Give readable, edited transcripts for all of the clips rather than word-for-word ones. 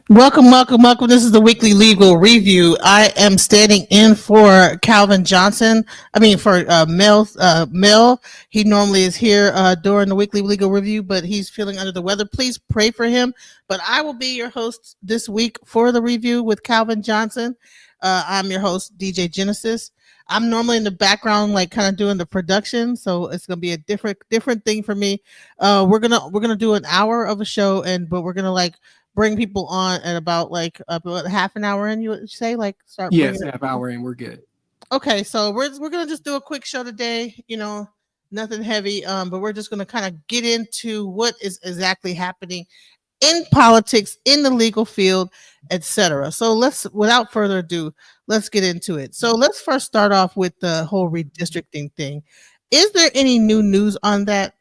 Welcome, welcome, welcome. This is the weekly legal review. I am standing in for Calvin Johnson. For Mel. He normally is here during the weekly legal review, but he's feeling under the weather. Please pray for him. But I will be your host this week for the review with Calvin Johnson. I'm your host, DJ Genesis. I'm normally in the background, like kind of doing the production, so it's gonna be a different thing for me. We're gonna do an hour of a show, but we're gonna like bring people on at about half an hour in. You would say like start Yes, bringing half it. hour and we're good. Okay, so we're gonna just do a quick show today. Nothing heavy. But we're just gonna kind of get into what is exactly happening in politics, in the legal field, etc. So without further ado, let's get into it. So let's first start off with the whole redistricting thing. Is there any new news on that?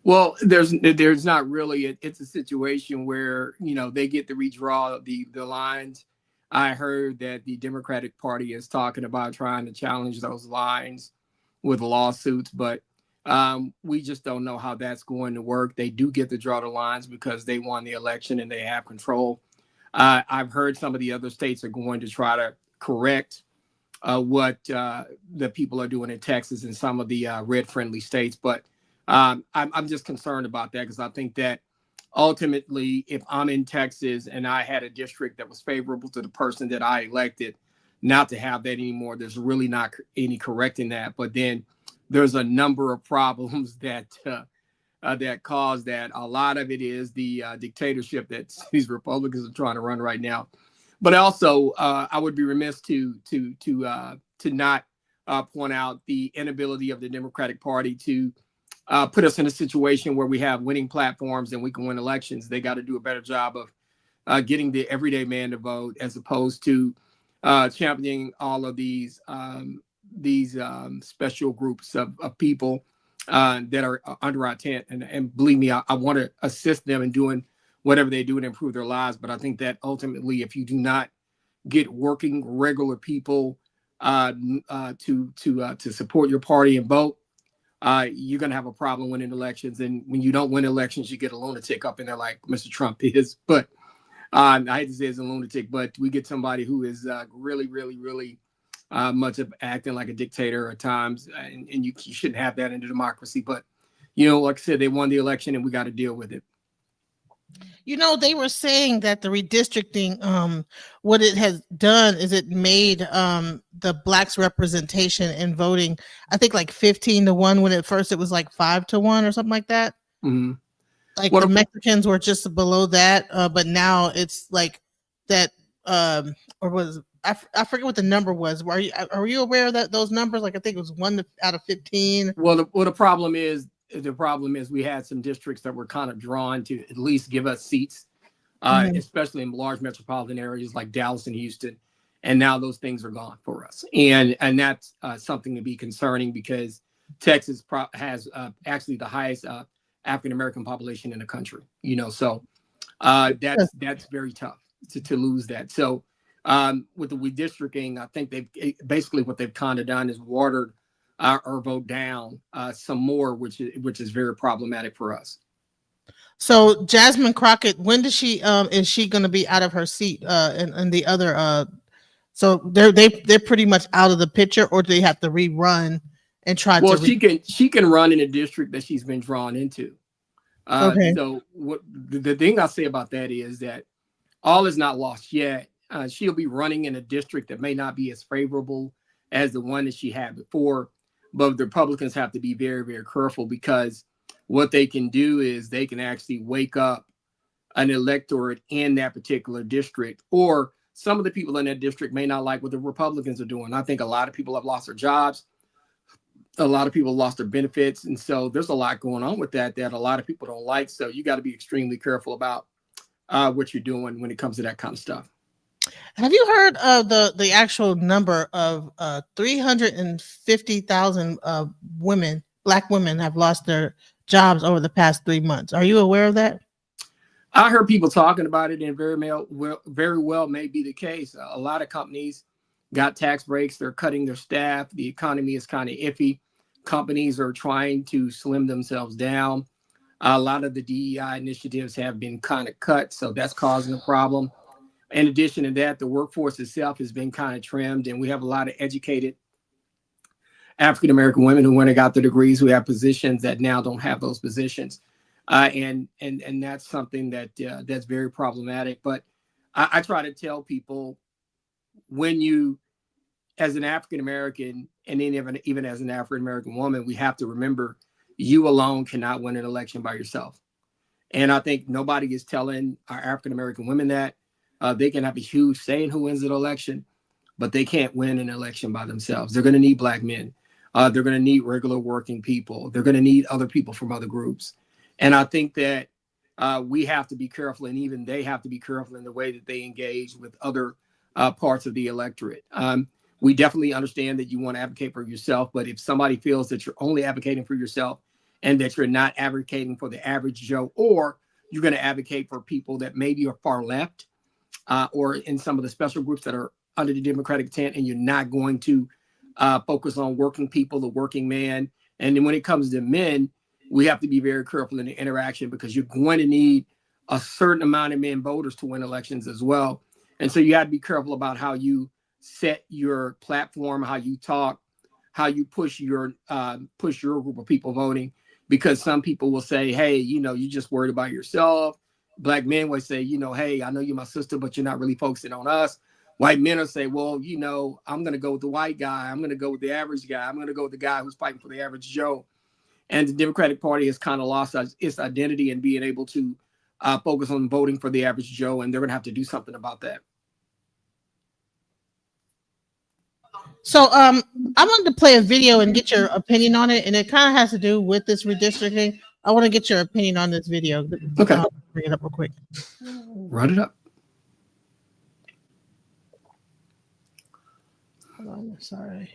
Well, there's not really. It's a situation where they get to redraw the lines. I heard that the Democratic Party is talking about trying to challenge those lines with lawsuits, but we just don't know how that's going to work. They do get to draw the lines because they won the election and they have control. I've heard some of the other states are going to try to correct what the people are doing in Texas and some of the red-friendly states, but I'm just concerned about that because I think that ultimately, if I'm in Texas and I had a district that was favorable to the person that I elected, not to have that anymore, there's really not any correcting that. But then there's a number of problems that cause that. A lot of it is the dictatorship that these Republicans are trying to run right now. But also, I would be remiss to not point out the inability of the Democratic Party to put us in a situation where we have winning platforms and we can win elections. They got to do a better job of getting the everyday man to vote, as opposed to championing all of these special groups of people that are under our tent. And believe me, I want to assist them in doing whatever they do to improve their lives. But I think that ultimately, if you do not get working regular people to support your party and vote, you're going to have a problem winning elections. And when you don't win elections, you get a lunatic up in there like Mr. Trump is. But I hate to say it's a lunatic, but we get somebody who is really, really, really much of acting like a dictator at times. And you shouldn't have that in a democracy. But, like I said, they won the election and we got to deal with it. They were saying that the redistricting, what it has done is it made the blacks representation in voting, I think like 15-1 when at first it was like 5-1 or something like that. Mm-hmm. Like the Mexicans were just below that, but now it's like that, or was I forget what the number was. Are you aware of those numbers? Like I think it was 1 out of 15. Well, the problem is we had some districts that were kind of drawn to at least give us seats, especially in large metropolitan areas like Dallas and Houston. And now those things are gone for us. And that's something to be concerning because Texas has actually the highest African-American population in the country, so that's very tough to lose that. So with the redistricting, I think basically what they've kind of done is watered our vote down some more, which is very problematic for us. So Jasmine Crockett, when does she is she going to be out of her seat and the other so they're pretty much out of the picture, or do they have to rerun and try well, to she can run in a district that she's been drawn into. Okay. So what the thing I say about that is that all is not lost yet. She'll be running in a district that may not be as favorable as the one that she had before. But the Republicans have to be very, very careful because what they can do is they can actually wake up an electorate in that particular district, or some of the people in that district may not like what the Republicans are doing. I think a lot of people have lost their jobs. A lot of people lost their benefits. And so there's a lot going on with that a lot of people don't like. So you got to be extremely careful about what you're doing when it comes to that kind of stuff. Have you heard of the actual number of 350,000 women, black women, have lost their jobs over the past 3 months? Are you aware of that? I heard people talking about it, and very well may be the case. A lot of companies got tax breaks. They're cutting their staff. The economy is kind of iffy. Companies are trying to slim themselves down. A lot of the DEI initiatives have been kind of cut, so that's causing a problem. In addition to that, the workforce itself has been kind of trimmed, and we have a lot of educated African American women who went and got their degrees, who have positions that now don't have those positions, and that's something that that's very problematic. But I try to tell people, when you, as an African American, and even as an African American woman, we have to remember you alone cannot win an election by yourself. And I think nobody is telling our African American women that. They can have a huge say in who wins an election, but they can't win an election by themselves. They're going to need Black men. They're going to need regular working people. They're going to need other people from other groups. And I think that we have to be careful, and even they have to be careful in the way that they engage with other parts of the electorate. We definitely understand that you want to advocate for yourself, but if somebody feels that you're only advocating for yourself and that you're not advocating for the average Joe, or you're going to advocate for people that maybe are far left, or in some of the special groups that are under the Democratic tent, and you're not going to focus on working people, the working man. And then when it comes to men, we have to be very careful in the interaction, because you're going to need a certain amount of men voters to win elections as well. And so you have to be careful about how you set your platform, how you talk, how you push your group of people voting, because some people will say, hey, you're just worried about yourself. Black men would say, hey, I know you're my sister, but you're not really focusing on us. White men will say, well, I'm going to go with the white guy. I'm going to go with the average guy. I'm going to go with the guy who's fighting for the average Joe. And the Democratic Party has kind of lost its identity in being able to focus on voting for the average Joe, and they're going to have to do something about that. So I wanted to play a video and get your opinion on it, and it kind of has to do with this redistricting. I want to get your opinion on this video. Okay. I'll bring it up real quick. Run it up. Hold on, sorry.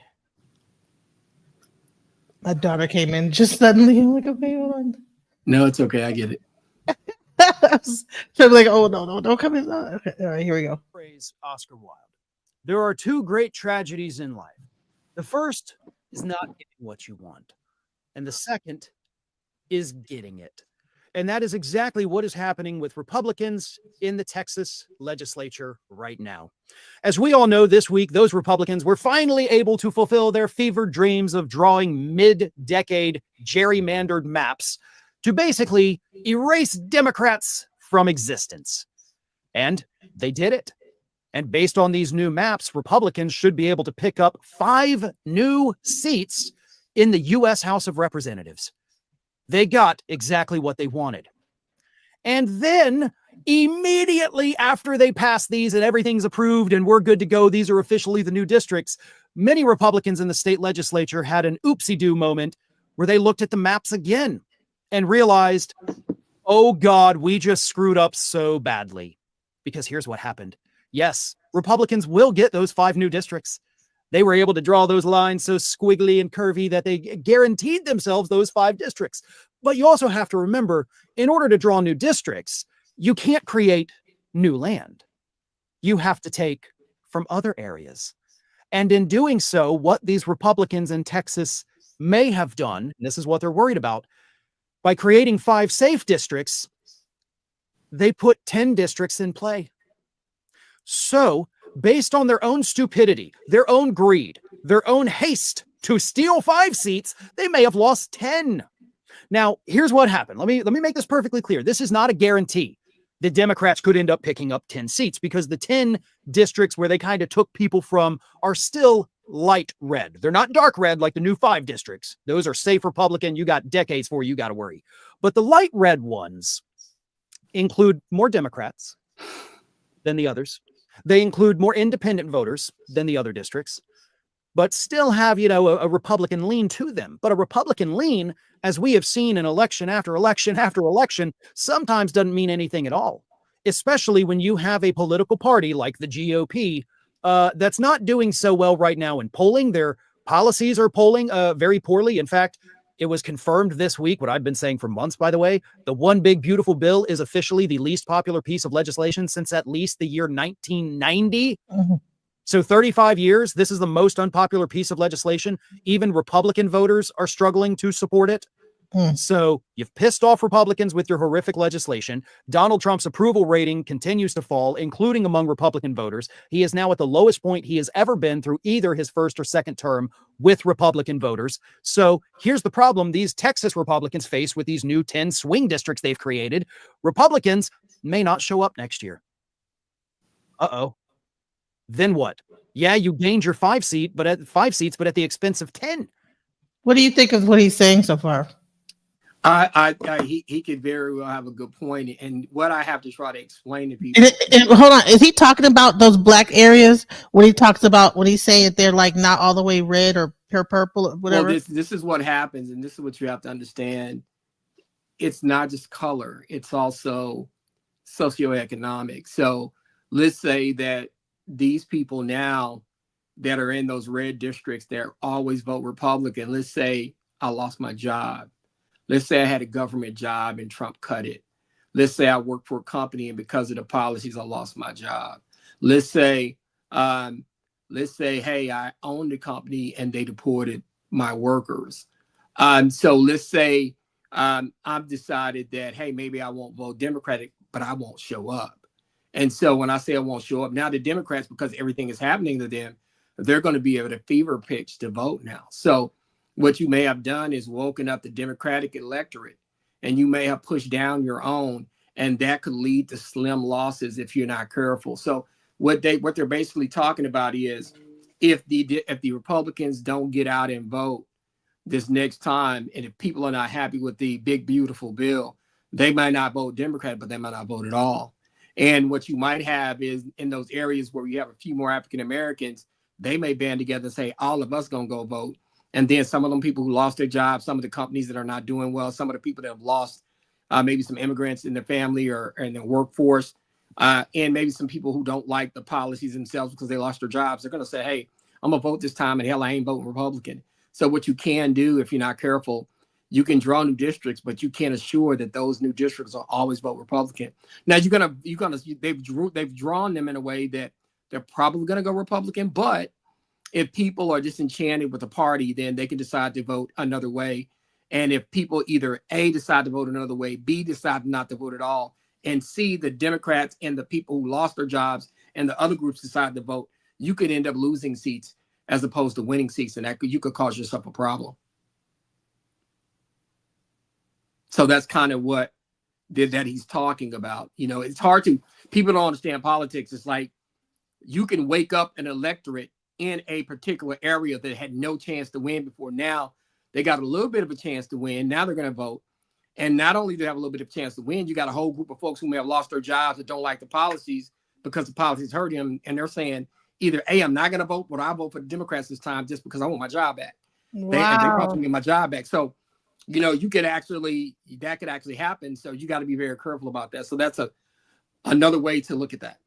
My daughter came in just suddenly. I'm like, okay, hold on. No, it's okay. I get it. So I'm like, oh, no, don't come in. Okay, all right, here we go. Praise Oscar Wilde. There are two great tragedies in life. The first is not getting what you want, and the second is getting it. And that is exactly what is happening with Republicans in the Texas legislature right now. As we all know, this week, those Republicans were finally able to fulfill their fevered dreams of drawing mid-decade gerrymandered maps to basically erase Democrats from existence. And they did it. And based on these new maps, Republicans should be able to pick up 5 new seats in the U.S. House of Representatives. They got exactly what they wanted. And then immediately after they pass these and everything's approved and we're good to go, these are officially the new districts, many Republicans in the state legislature had an oopsie-doo moment where they looked at the maps again and realized, oh God, we just screwed up so badly. Because here's what happened. Yes, Republicans will get those 5 new districts. They were able to draw those lines so squiggly and curvy that they guaranteed themselves those 5 districts. But you also have to remember, in order to draw new districts, you can't create new land. You have to take from other areas. And in doing so, what these Republicans in Texas may have done, and this is what they're worried about, by creating 5 safe districts, they put 10 districts in play. So, based on their own stupidity, their own greed, their own haste to steal 5 seats, they may have lost 10. Now, here's what happened. Let me make this perfectly clear. This is not a guarantee that Democrats could end up picking up 10 seats, because the 10 districts where they kind of took people from are still light red. They're not dark red like the new 5 districts. Those are safe Republican. You got decades before you got to worry. But the light red ones include more Democrats than the others. They include more independent voters than the other districts, but still have, a Republican lean to them. But a Republican lean, as we have seen in election after election after election, sometimes doesn't mean anything at all, especially when you have a political party like the GOP that's not doing so well right now in polling. Their policies are polling very poorly. In fact, it was confirmed this week, what I've been saying for months, by the way, the One Big Beautiful Bill is officially the least popular piece of legislation since at least the year 1990. Mm-hmm. So 35 years, this is the most unpopular piece of legislation. Even Republican voters are struggling to support it. So you've pissed off Republicans with your horrific legislation. Donald Trump's approval rating continues to fall, including among Republican voters. He is now at the lowest point he has ever been through either his first or second term with Republican voters. So here's the problem these Texas Republicans face with these new 10 swing districts they've created. Republicans may not show up next year. Uh-oh. Then what? Yeah, you gained your 5 seats, but at the expense of 10. What do you think of what he's saying so far? He could very well have a good point, and what I have to try to explain to people. Hold on, is he talking about those black areas when he talks about when he's saying they're like not all the way red or pure purple or whatever? Well, this is what happens, and this is what you have to understand. It's not just color; it's also socioeconomic. So let's say that these people now that are in those red districts that always vote Republican. Let's say I lost my job. Let's say I had a government job and Trump cut it. Let's say I worked for a company and because of the policies, I lost my job. Let's say, hey, I owned the company and they deported my workers. So let's say I've decided that, hey, maybe I won't vote Democratic, but I won't show up. And so when I say I won't show up, now the Democrats, because everything is happening to them, they're going to be able to fever pitch to vote now. So what you may have done is woken up the Democratic electorate, and you may have pushed down your own, and that could lead to slim losses if you're not careful. So what they're basically talking about is if the Republicans don't get out and vote this next time, and if people are not happy with the big beautiful bill, they might not vote Democrat, but they might not vote at all. And what you might have is in those areas where you have a few more African Americans, they may band together and say, all of us gonna go vote. And then some of them people who lost their jobs, some of the companies that are not doing well, some of the people that have lost maybe some immigrants in their family or in their workforce, and maybe some people who don't like the policies themselves because they lost their jobs. They're going to say, hey, I'm going to vote this time, and hell, I ain't voting Republican. So what you can do if you're not careful, you can draw new districts, but you can't assure that those new districts will always vote Republican. Now they've drawn them in a way that they're probably going to go Republican, but if people are disenchanted with the party, then they can decide to vote another way. And if people either A, decide to vote another way, B, decide not to vote at all, and C, the Democrats and the people who lost their jobs and the other groups decide to vote, you could end up losing seats as opposed to winning seats. And you could cause yourself a problem. So that's kind of what that he's talking about. You know, it's hard people don't understand politics. It's like you can wake up an electorate in a particular area that had no chance to win before. Now they got a little bit of a chance to win. Now they're going to vote. And not only do they have a little bit of a chance to win, you got a whole group of folks who may have lost their jobs that don't like the policies because the policies hurt them. And they're saying either A, I'm not going to vote, but I'll vote for the Democrats this time just because I want my job back. Wow. They probably me my job back. So, you know, that could actually happen. So you got to be very careful about that. So that's another way to look at that.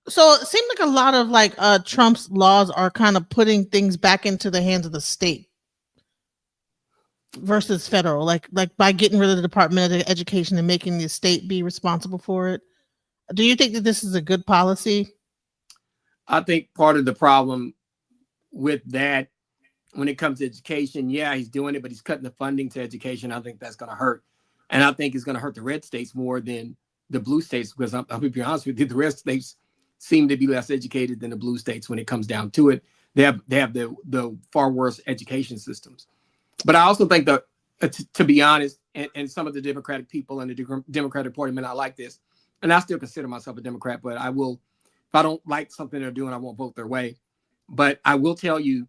So it seemed like a lot of Trump's laws are kind of putting things back into the hands of the state versus federal, like by getting rid of the Department of Education and making the state be responsible for it. Do you think that this is a good policy? I think part of the problem with that when it comes to education, yeah, he's doing it, but he's cutting the funding to education. I think that's going to hurt. And I think it's going to hurt the red states more than the blue states, because I'm going to be honest with you, the red states seem to be less educated than the blue states when it comes down to it. They have the far worse education systems. But I also think that, to be honest, and some of the Democratic people in the Democratic Party may not like this, and I still consider myself a Democrat, but I will, if I don't like something they're doing, I won't vote their way. But I will tell you,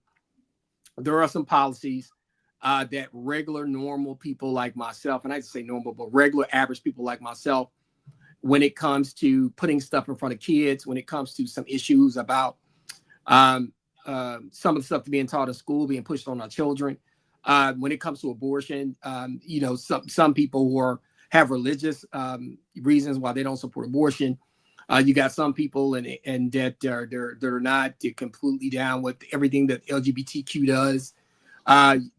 there are some policies that regular, normal people like myself, and I say normal, but regular, average people like myself, when it comes to putting stuff in front of kids, when it comes to some issues about some of the stuff being taught in school, being pushed on our children, when it comes to abortion, some people who have religious reasons why they don't support abortion. You got some people and that are not completely down with everything that LGBTQ does.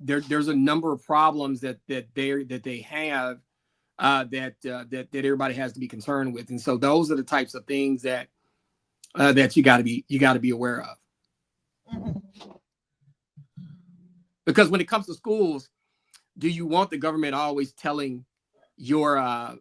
There's a number of problems that they have that everybody has to be concerned with, and so those are the types of things that you got to be aware of. Mm-hmm. Because when it comes to schools, do you want the government always telling your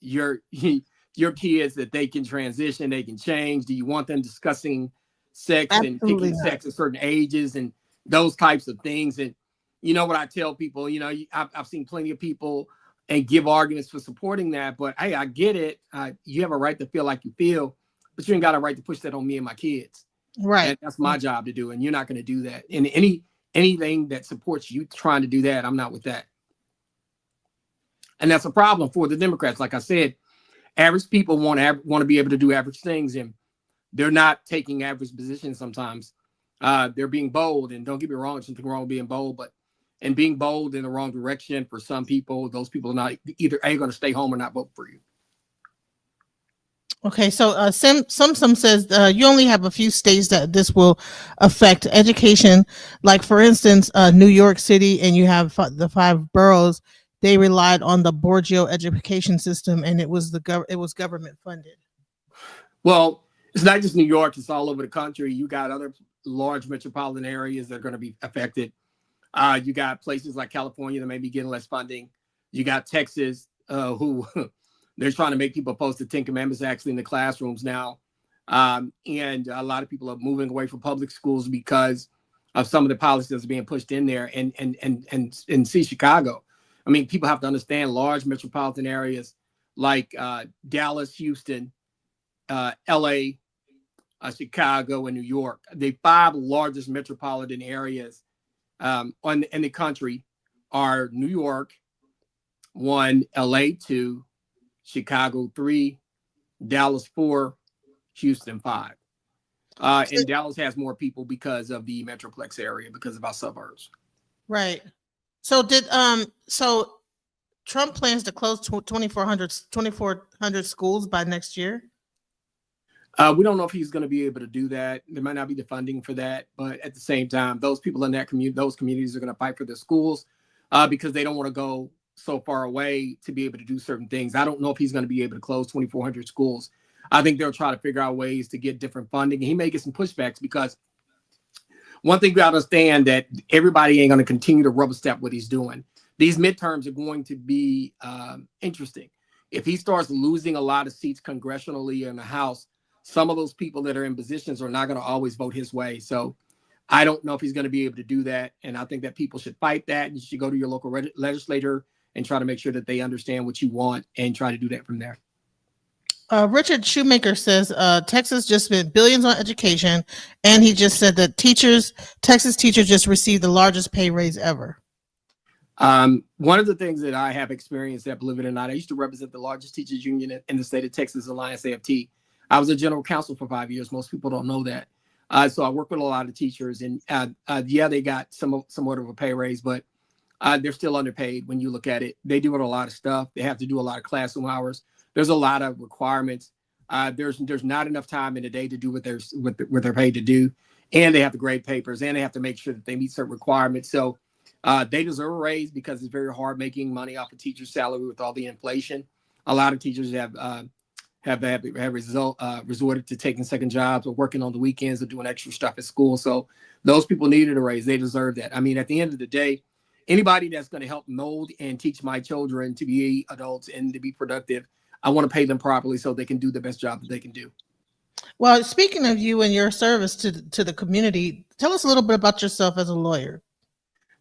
your kids that they can transition, they can change? Do you want them discussing sex and Absolutely picking not. sex at certain ages and those types of things? And you know what I tell people, I've seen plenty of people and give arguments for supporting that, but hey, I get it. You have a right to feel like you feel, but you ain't got a right to push that on me and my kids. Right. And that's my job to do, and you're not going to do that. And anything that supports you trying to do that, I'm not with that. And that's a problem for the Democrats. Like I said, average people want to be able to do average things, and they're not taking average positions sometimes. They're being bold, and don't get me wrong, there's something wrong with being bold, but and being bold in the wrong direction for some people, those people are not either going to stay home or not vote for you. Okay, so some says you only have a few states that this will affect education. Like for instance, New York City, and you have the 5 boroughs. They relied on the Borgio education system, and it was government funded. Well, it's not just New York; it's all over the country. You got other large metropolitan areas that are going to be affected. You got places like California that may be getting less funding. You got Texas, who they're trying to make people post the 10 Commandments actually in the classrooms now. And a lot of people are moving away from public schools because of some of the policies that's being pushed in there. And see Chicago. I mean, people have to understand large metropolitan areas like Dallas, Houston, LA, Chicago, and New York. The 5 largest metropolitan areas in the country are New York, 1, LA 2, Chicago 3, Dallas 4, Houston 5. And Dallas has more people because of the Metroplex area, because of our suburbs. Right. So so Trump plans to close 2,400 schools by next year? We don't know if he's going to be able to do that. There might not be the funding for that, but at the same time, those people in that those communities are going to fight for their schools because they don't want to go so far away to be able to do certain things. I don't know if he's going to be able to close 2,400 schools. I think they'll try to figure out ways to get different funding. And he may get some pushbacks because one thing we understand that everybody ain't going to continue to rubber step what he's doing. These midterms are going to be interesting. If he starts losing a lot of seats congressionally in the House, some of those people that are in positions are not going to always vote his way. So I don't know if he's going to be able to do that. And I think that people should fight that. You should go to your local legislator and try to make sure that they understand what you want and try to do that from there. Richard Shoemaker says Texas just spent billions on education, and he just said that Texas teachers just received the largest pay raise ever. One of the things that I have experienced, that believe it or not, I used to represent the largest teachers union in the state of Texas, Alliance AFT. I was a general counsel for 5 years. Most people don't know that. So I work with a lot of teachers, and yeah, they got somewhat of a pay raise, but they're still underpaid when you look at it. They do a lot of stuff. They have to do a lot of classroom hours. There's a lot of requirements. There's not enough time in the day to do what they're paid to do, and they have to grade papers, and they have to make sure that they meet certain requirements. So they deserve a raise because it's very hard making money off a teacher's salary with all the inflation. A lot of teachers have resorted to taking second jobs or working on the weekends or doing extra stuff at school. So those people needed a raise. They deserve that. I mean, at the end of the day, anybody that's going to help mold and teach my children to be adults and to be productive, I want to pay them properly so they can do the best job that they can do. Well, speaking of you and your service to the community, tell us a little bit about yourself as a lawyer.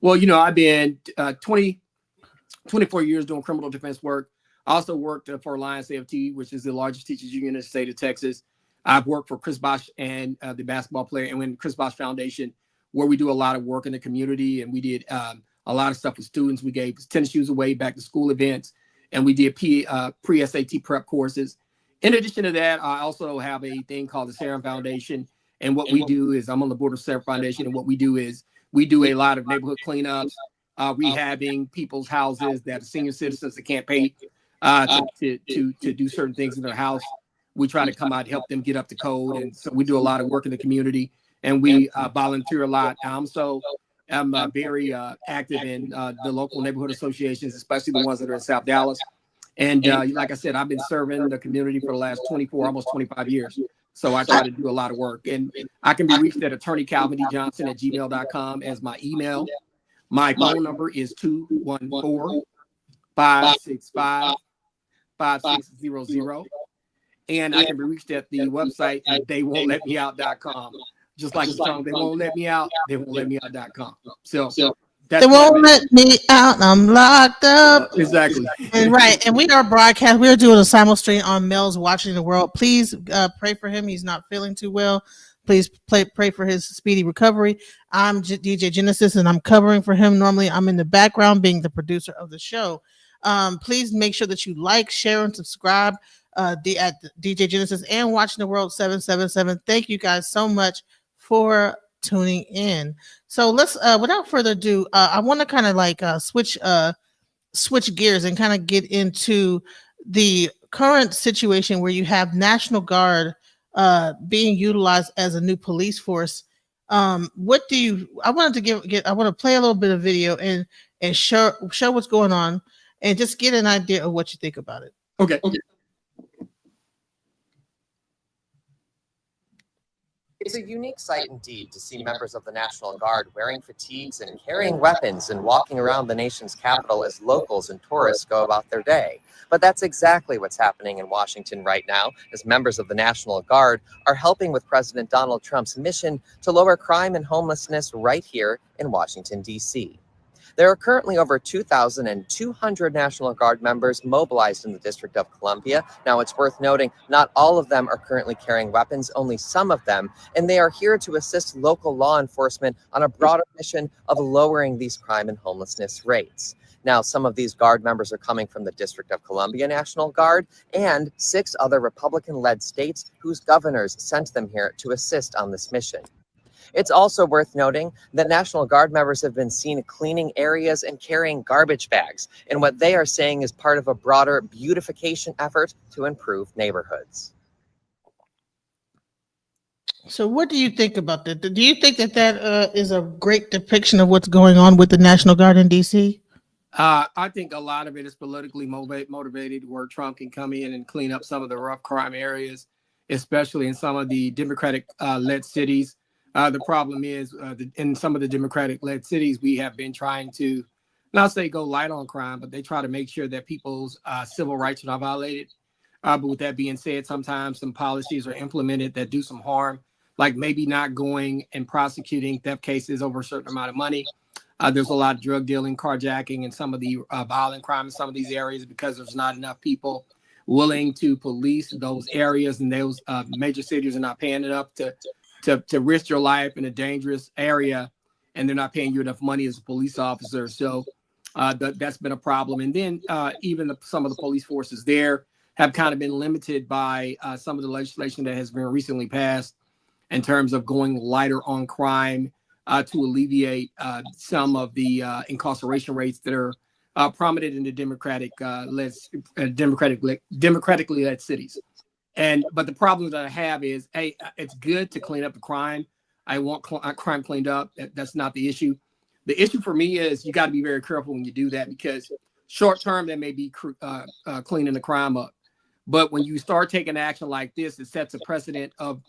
Well, I've been 24 years doing criminal defense work. I also worked for Alliance AFT, which is the largest teachers union in the state of Texas. I've worked for Chris Bosh and the basketball player, and when Chris Bosh Foundation, where we do a lot of work in the community, and we did a lot of stuff with students. We gave tennis shoes away, back to school events, and we did pre-SAT prep courses. In addition to that, I also have a thing called the Sarum Foundation, and what we do is, I'm on the board of Sarum Foundation, and what we do is we do a lot of neighborhood cleanups, rehabbing people's houses that are senior citizens that can't pay to do certain things in their house. We try to come out and help them get up to code, and so we do a lot of work in the community, and we volunteer a lot. I'm very active in the local neighborhood associations, especially the ones that are in South Dallas. And like I said, I've been serving the community for the last 24, almost 25 years. So I try to do a lot of work, and I can be reached at attorneycalvindjohnson@gmail.com as my email. My phone number is 214-565-5600. And I can be reached at the website they won't let me out.com. Just like the song, they won't let me out, they won't let me out.com. So that's They won't let me out. I'm locked up. exactly. And right, and we are broadcast. We are doing a simul stream on Mel's Watching the World. Please pray for him. He's not feeling too well. Please pray for his speedy recovery. I'm DJ Genesis, and I'm covering for him. Normally, I'm in the background, being the producer of the show. Please make sure that you like, share, and subscribe. At DJ Genesis and Watching the World 777. Thank you guys so much for tuning in. So let's, without further ado, I want to kind of like switch gears and kind of get into the current situation where you have National Guard being utilized as a new police force. I wanted to I want to play a little bit of video and show what's going on and just get an idea of what you think about it. Okay. It's a unique sight indeed to see members of the National Guard wearing fatigues and carrying weapons and walking around the nation's capital as locals and tourists go about their day. But that's exactly what's happening in Washington right now, as members of the National Guard are helping with President Donald Trump's mission to lower crime and homelessness right here in Washington, D.C. There are currently over 2,200 National Guard members mobilized in the District of Columbia. Now, it's worth noting, not all of them are currently carrying weapons, only some of them, and they are here to assist local law enforcement on a broader mission of lowering these crime and homelessness rates. Now, some of these Guard members are coming from the District of Columbia National Guard and 6 other Republican-led states whose governors sent them here to assist on this mission. It's also worth noting that National Guard members have been seen cleaning areas and carrying garbage bags in what they are saying is part of a broader beautification effort to improve neighborhoods. So what do you think about that? Do you think that is a great depiction of what's going on with the National Guard in D.C.? I think a lot of it is politically motivated, where Trump can come in and clean up some of the rough crime areas, especially in some of the Democratic-led cities. The problem is in some of the Democratic-led cities, we have been trying to not say go light on crime, but they try to make sure that people's civil rights are not violated. But with that being said, sometimes some policies are implemented that do some harm, like maybe not going and prosecuting theft cases over a certain amount of money. There's a lot of drug dealing, carjacking, and some of the violent crime in some of these areas because there's not enough people willing to police those areas, and those major cities are not paying enough to risk your life in a dangerous area, and they're not paying you enough money as a police officer. So that's been a problem. And then even some of the police forces there have kind of been limited by some of the legislation that has been recently passed in terms of going lighter on crime to alleviate some of the incarceration rates that are prominent in the democratically led cities. But the problem that I have is, hey, it's good to clean up the crime. I want crime cleaned up. That's not the issue. The issue for me is you got to be very careful when you do that, because short term, that may be cleaning the crime up. But when you start taking action like this, it sets a precedent of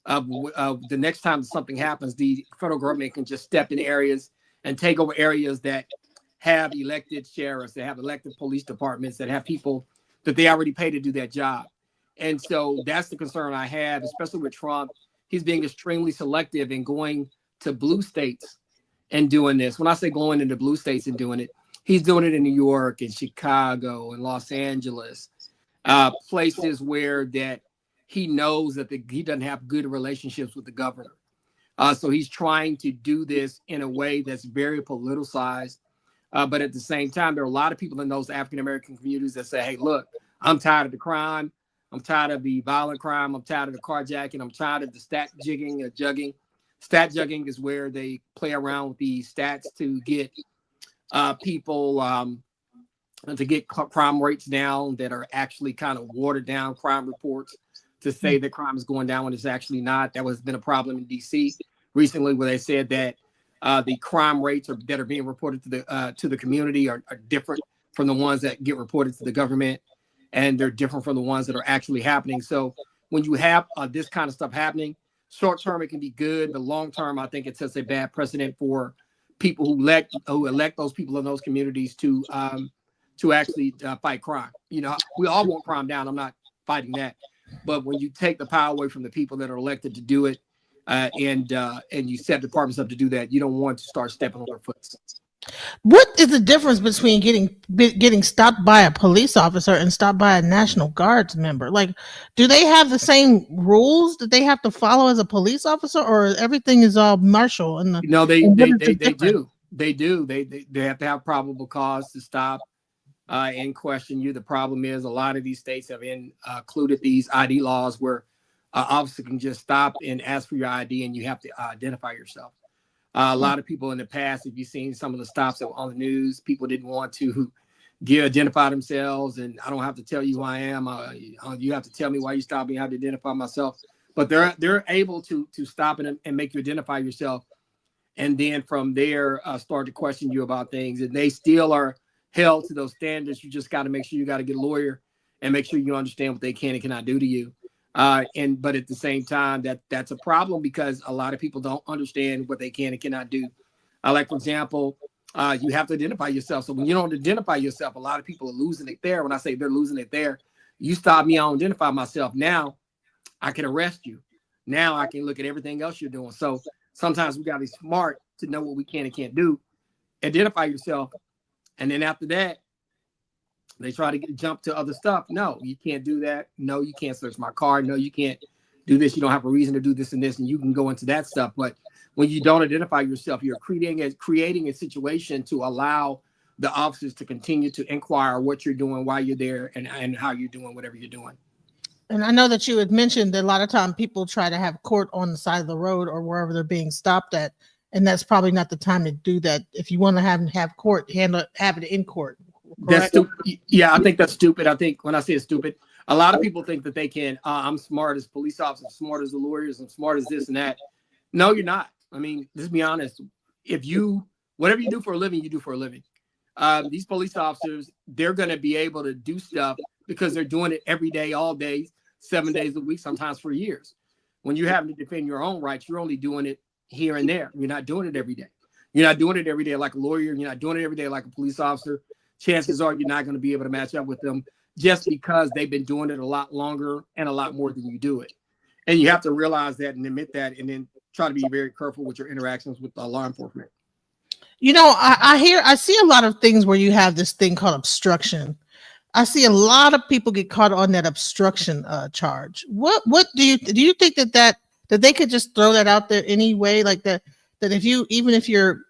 the next time something happens, the federal government can just step in areas and take over areas that have elected sheriffs, that have elected police departments, that have people that they already pay to do that job. And so that's the concern I have, especially with Trump. He's being extremely selective in going to blue states and doing this. When I say going into blue states and doing it, he's doing it in New York and Chicago and Los Angeles, places where that he knows that he doesn't have good relationships with the governor. So he's trying to do this in a way that's very politicized. But at the same time, there are a lot of people in those African-American communities that say, hey, look, I'm tired of the crime. I'm tired of the violent crime. I'm tired of the carjacking. I'm tired of the stat jugging. Stat jugging is where they play around with the stats to get people to get crime rates down that are actually kind of watered down crime reports to say that crime is going down when it's actually not. That has been a problem in D.C. recently, where they said that the crime rates that are being reported to the community are different from the ones that get reported to the government, and they're different from the ones that are actually happening. So when you have this kind of stuff happening, short term it can be good, but long term I think it sets a bad precedent for people who elect those people in those communities to actually fight crime. You know, we all want crime down. I'm not fighting that, but when you take the power away from the people that are elected to do it, and you set departments up to do that, you don't want to start stepping on their foot. What is the difference between getting stopped by a police officer and stopped by a National Guards member? Like, do they have the same rules that they have to follow as a police officer, or everything is all martial? And No, they and what is the do. difference? They do. They have to have probable cause to stop and question you. The problem is a lot of these states have included these ID laws where officer can just stop and ask for your ID, and you have to identify yourself. A lot of people in the past, if you've seen some of the stops that were on the news, people didn't want to identify themselves, and I don't have to tell you who I am. You have to tell me why you stopped me. I have to identify myself. But they're able to stop and make you identify yourself, and then from there start to question you about things. And they still are held to those standards. You just got to make sure you got to get a lawyer and make sure you understand what they can and cannot do to you. But at the same time, that's a problem because a lot of people don't understand what they can and cannot do. Like, for example, you have to identify yourself. So when you don't identify yourself, a lot of people are losing it there. When I say they're losing it there, you stop me, I don't identify myself. Now I can arrest you. Now I can look at everything else you're doing. So sometimes we got to be smart to know what we can and can't do. Identify yourself. And then after that, they try to jump to other stuff. No, you can't do that. No, you can't search my car. No, you can't do this. You don't have a reason to do this and this, and you can go into that stuff. But when you don't identify yourself, you're creating a situation to allow the officers to continue to inquire what you're doing, why you're there, and how you're doing whatever you're doing. And I know that you had mentioned that a lot of time people try to have court on the side of the road or wherever they're being stopped at, and that's probably not the time to do that. If you want to have court, have it in court. That's stupid. Yeah, I think that's stupid. I think when I say it's stupid, a lot of people think that they can. I'm smart as police officers, smart as the lawyers, I'm smart as this and that. No, you're not. I mean, let's be honest. Whatever you do for a living, you do for a living. These police officers, they're going to be able to do stuff because they're doing it every day, all day, 7 days a week, sometimes for years. When you have to defend your own rights, you're only doing it here and there. You're not doing it every day. You're not doing it every day like a lawyer. You're not doing it every day like a police officer. Chances are you're not going to be able to match up with them just because they've been doing it a lot longer and a lot more than you do it. And you have to realize that and admit that, and then try to be very careful with your interactions with law enforcement. You know, I see a lot of things where you have this thing called obstruction. I see a lot of people get caught on that obstruction charge. What do you think that they could just throw that out there anyway, like that if you're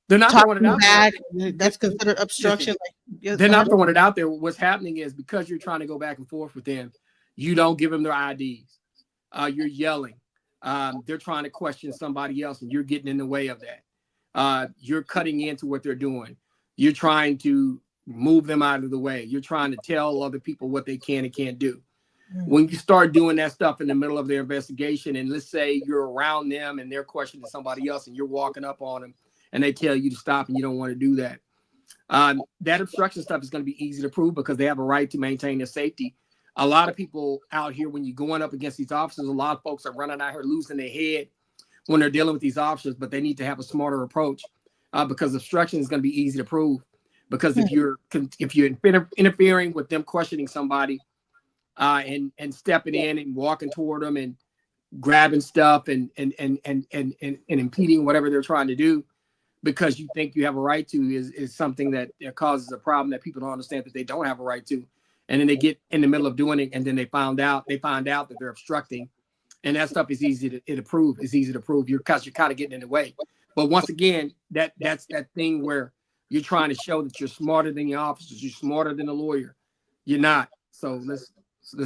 they're not throwing it out back, there. That's considered obstruction. They're not throwing it out there. What's happening is because you're trying to go back and forth with them, you don't give them their IDs. You're yelling. They're trying to question somebody else, and you're getting in the way of that. You're cutting into what they're doing. You're trying to move them out of the way. You're trying to tell other people what they can and can't do. When you start doing that stuff in the middle of their investigation, and let's say you're around them and they're questioning somebody else, and you're walking up on them, and they tell you to stop and you don't want to do that. That obstruction stuff is going to be easy to prove because they have a right to maintain their safety. A lot of people out here, when you're going up against these officers, a lot of folks are running out here losing their head when they're dealing with these officers, but they need to have a smarter approach because obstruction is going to be easy to prove. Because if you're interfering with them questioning somebody and stepping in and walking toward them and grabbing stuff and impeding whatever they're trying to do, because you think you have a right to is something that causes a problem that people don't understand that they don't have a right to. And then they get in the middle of doing it, and then they find out that they're obstructing. And that stuff is easy to prove. It's easy to prove you're kind of getting in the way. But once again, that's that thing where you're trying to show that you're smarter than your officers, you're smarter than a lawyer. You're not. So let's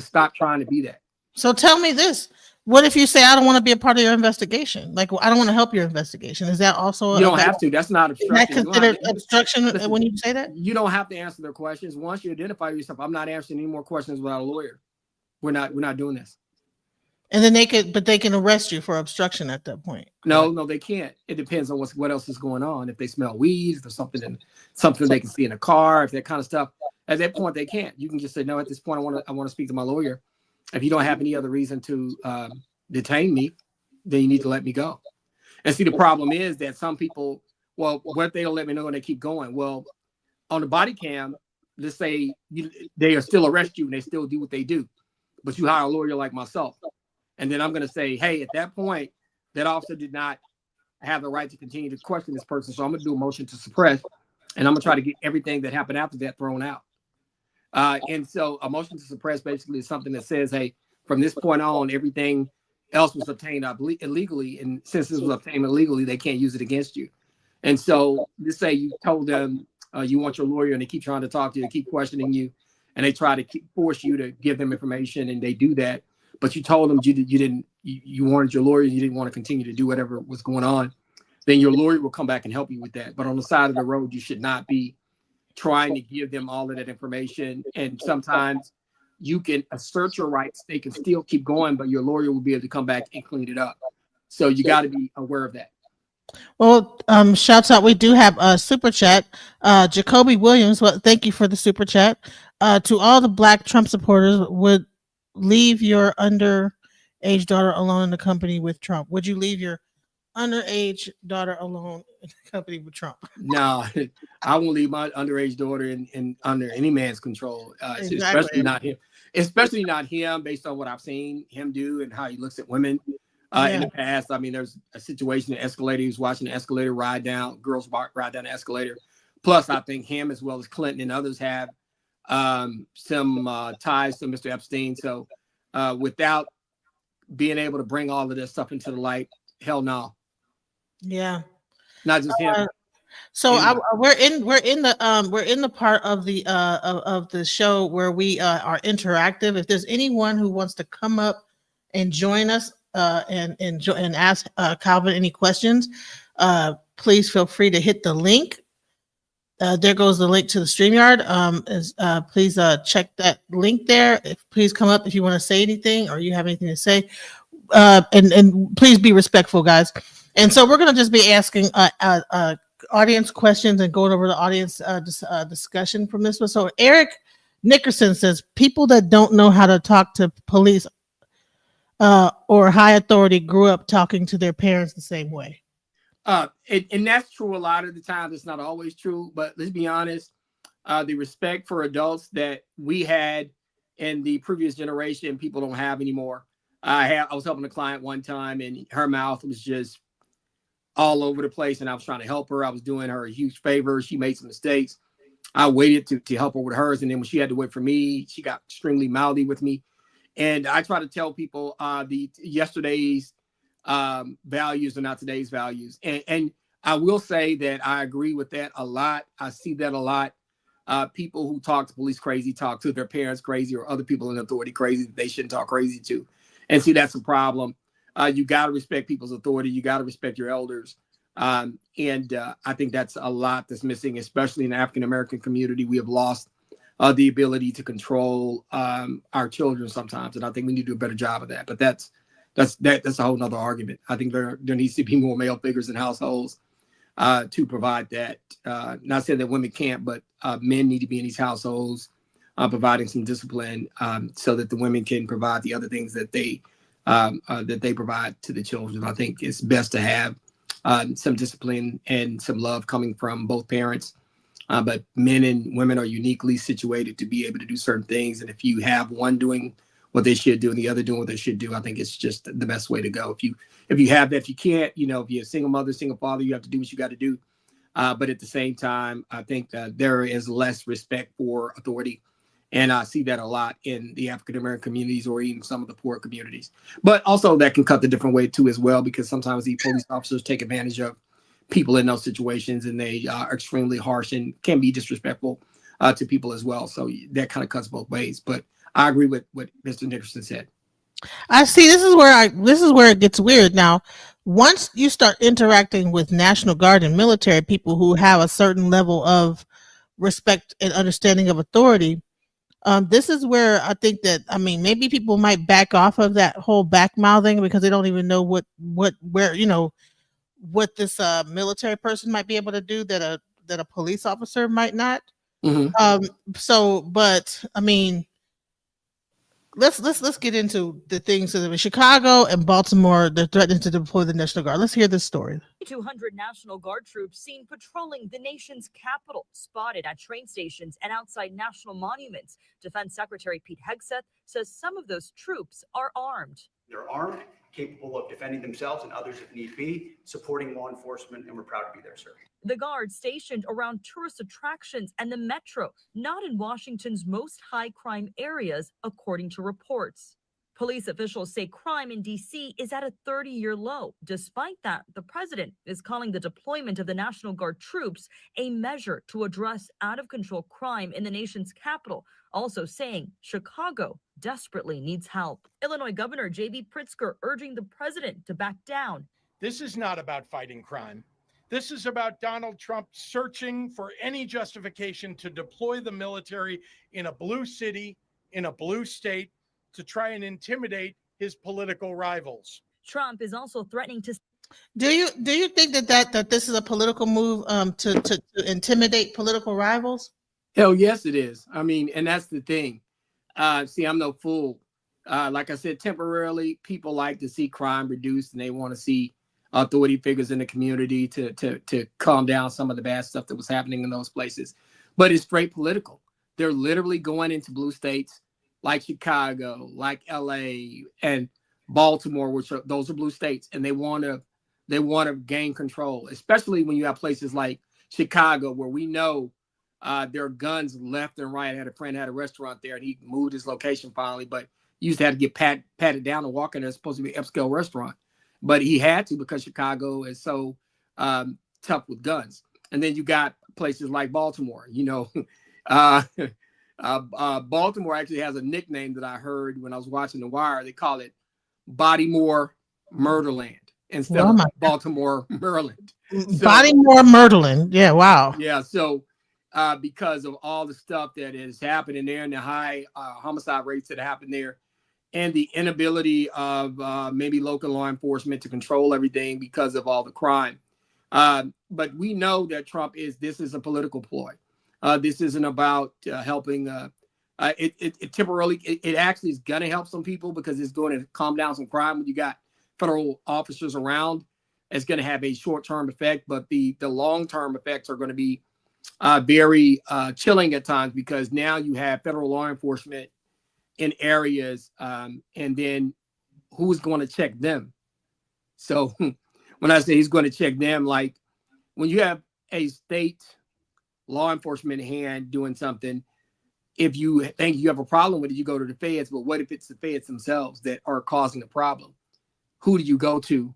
stop trying to be that. So tell me this. What if you say, I don't want to be a part of your investigation? Like, I don't want to help your investigation. Is that also? You don't have to. That's not obstruction. Is that considered obstruction when you say that? You don't have to answer their questions. Once you identify yourself, I'm not answering any more questions without a lawyer. We're not doing this. And then they can arrest you for obstruction at that point. No, they can't. It depends on what else is going on. If they smell weed, if there's something they can see in a car, if that kind of stuff. At that point, they can't. You can just say, no, at this point, I want to speak to my lawyer. If you don't have any other reason to detain me, then you need to let me go. And see, the problem is that some people well, what if they don't let me know and they keep going? Well, on the body cam, let's say they are still arrest you and they still do what they do, but you hire a lawyer like myself. And then I'm going to say, hey, at that point, that officer did not have the right to continue to question this person. So I'm going to do a motion to suppress, and I'm going to try to get everything that happened after that thrown out. And so a motion to suppress basically is something that says, hey, from this point on, everything else was obtained illegally. And since this was obtained illegally, they can't use it against you. And so let's say you told them you want your lawyer and they keep trying to talk to you, they keep questioning you, and they try to force you to give them information, and they do that. But you told them you wanted your lawyer, you didn't want to continue to do whatever was going on, then your lawyer will come back and help you with that. But on the side of the road, you should not be trying to give them all of that information. And sometimes you can assert your rights, they can still keep going, but your lawyer will be able to come back and clean it up. So you got to be aware of that. Well, shouts out. We do have a super chat. Jacoby Williams, well, thank you for the super chat. To all the Black Trump supporters, would leave your underage daughter alone in the company with Trump? Would you leave your underage daughter alone in the company with Trump? No, I won't leave my underage daughter in under any man's control, Exactly. especially not him. Especially not him, based on what I've seen him do and how he looks at women. In the past, I mean, there's a situation, the escalator, he was watching the escalator ride down, girls ride down the escalator. Plus, I think him as well as Clinton and others have some ties to Mr. Epstein. So without being able to bring all of this stuff into the light, hell no. Yeah. Not just him. So we're in the part of the show where we are interactive. If there's anyone who wants to come up and join us and ask Calvin any questions, please feel free to hit the link. There goes the link to the StreamYard. Please check that link there. Please come up if you want to say anything or you have anything to say. And please be respectful, guys. And so we're going to just be asking audience questions and going over the audience discussion from this one. So Eric Nickerson says, people that don't know how to talk to police or high authority grew up talking to their parents the same way. And that's true a lot of the time. It's not always true, but let's be honest. The respect for adults that we had in the previous generation, people don't have anymore. I was helping a client one time, and her mouth was just all over the place, and I was trying to help her. I was doing her a huge favor. She made some mistakes. I waited to help her with hers, and then when she had to wait for me, she got extremely mouthy with me. And I try to tell people the yesterday's values are not today's values. And I will say that I agree with that a lot. I see that a lot. People who talk to police crazy talk to their parents crazy or other people in authority crazy that they shouldn't talk crazy to. And see, that's a problem. You got to respect people's authority. You got to respect your elders. And I think that's a lot that's missing, especially in the African-American community. We have lost the ability to control our children sometimes. And I think we need to do a better job of that. But that's a whole nother argument. I think there needs to be more male figures in households to provide that. Not saying that women can't, but men need to be in these households providing some discipline so that the women can provide the other things that they provide to the children. I think it's best to have some discipline and some love coming from both parents. But men and women are uniquely situated to be able to do certain things. And if you have one doing what they should do and the other doing what they should do, I think it's just the best way to go. If you have that, if you can't, if you're a single mother, single father, you have to do what you got to do. But at the same time, I think that there is less respect for authority. And I see that a lot in the African-American communities or even some of the poor communities. But also that can cut the different way too as well, because sometimes the police officers take advantage of people in those situations, and they are extremely harsh and can be disrespectful to people as well. So that kind of cuts both ways. But I agree with what Mr. Nickerson said. I see. This is where it gets weird. Now, once you start interacting with National Guard and military people who have a certain level of respect and understanding of authority, this is where I think that, maybe people might back off of that whole back mouthing because they don't even know what this military person might be able to do that a police officer might not. Mm-hmm. let's get into the things that in Chicago and Baltimore, they're threatening to deploy the National Guard. Let's hear this story. 200 National Guard troops seen patrolling the nation's capital, spotted at train stations and outside national monuments. Defense Secretary Pete Hegseth says some of those troops are armed. They're armed, capable of defending themselves and others if need be, supporting law enforcement, and we're proud to be there, sir. The Guard stationed around tourist attractions and the metro, not in Washington's most high crime areas, according to reports. Police officials say crime in D.C. is at a 30-year low. Despite that, the president is calling the deployment of the National Guard troops a measure to address out-of-control crime in the nation's capital, also saying Chicago desperately needs help. Illinois Governor J.B. Pritzker urging the president to back down. This is not about fighting crime. This is about Donald Trump searching for any justification to deploy the military in a blue city, in a blue state, to try and intimidate his political rivals. Trump is also threatening to. Do you think that this is a political move to intimidate political rivals? Hell yes, it is. I mean, and that's the thing. See, I'm no fool. Like I said, temporarily, people like to see crime reduced, and they want to see authority figures in the community to calm down some of the bad stuff that was happening in those places. But it's straight political. They're literally going into blue states like Chicago, like LA, and Baltimore, those are blue states, and they want to gain control, especially when you have places like Chicago, where we know there are guns left and right. I had a friend had a restaurant there, and he moved his location finally, but you used to have to get patted down and walk in there. It's supposed to be an upscale restaurant, but he had to because Chicago is so tough with guns. And then you got places like Baltimore, Baltimore actually has a nickname that I heard when I was watching The Wire. They call it Bodymore Murderland instead of Baltimore, Maryland. Bodymore Murderland. Yeah, wow. Yeah, so because of all the stuff that is happening there and the high homicide rates that happen there and the inability of maybe local law enforcement to control everything because of all the crime. But we know that this is a political ploy. This isn't about helping. It temporarily, it actually is going to help some people because it's going to calm down some crime when you got federal officers around. It's going to have a short-term effect, but the long-term effects are going to be very chilling at times because now you have federal law enforcement in areas, and then who's going to check them? So when I say he's going to check them, like when you have a state law enforcement hand doing something, if you think you have a problem with it, you go to the feds. But what if it's the feds themselves that are causing the problem? Who do you go to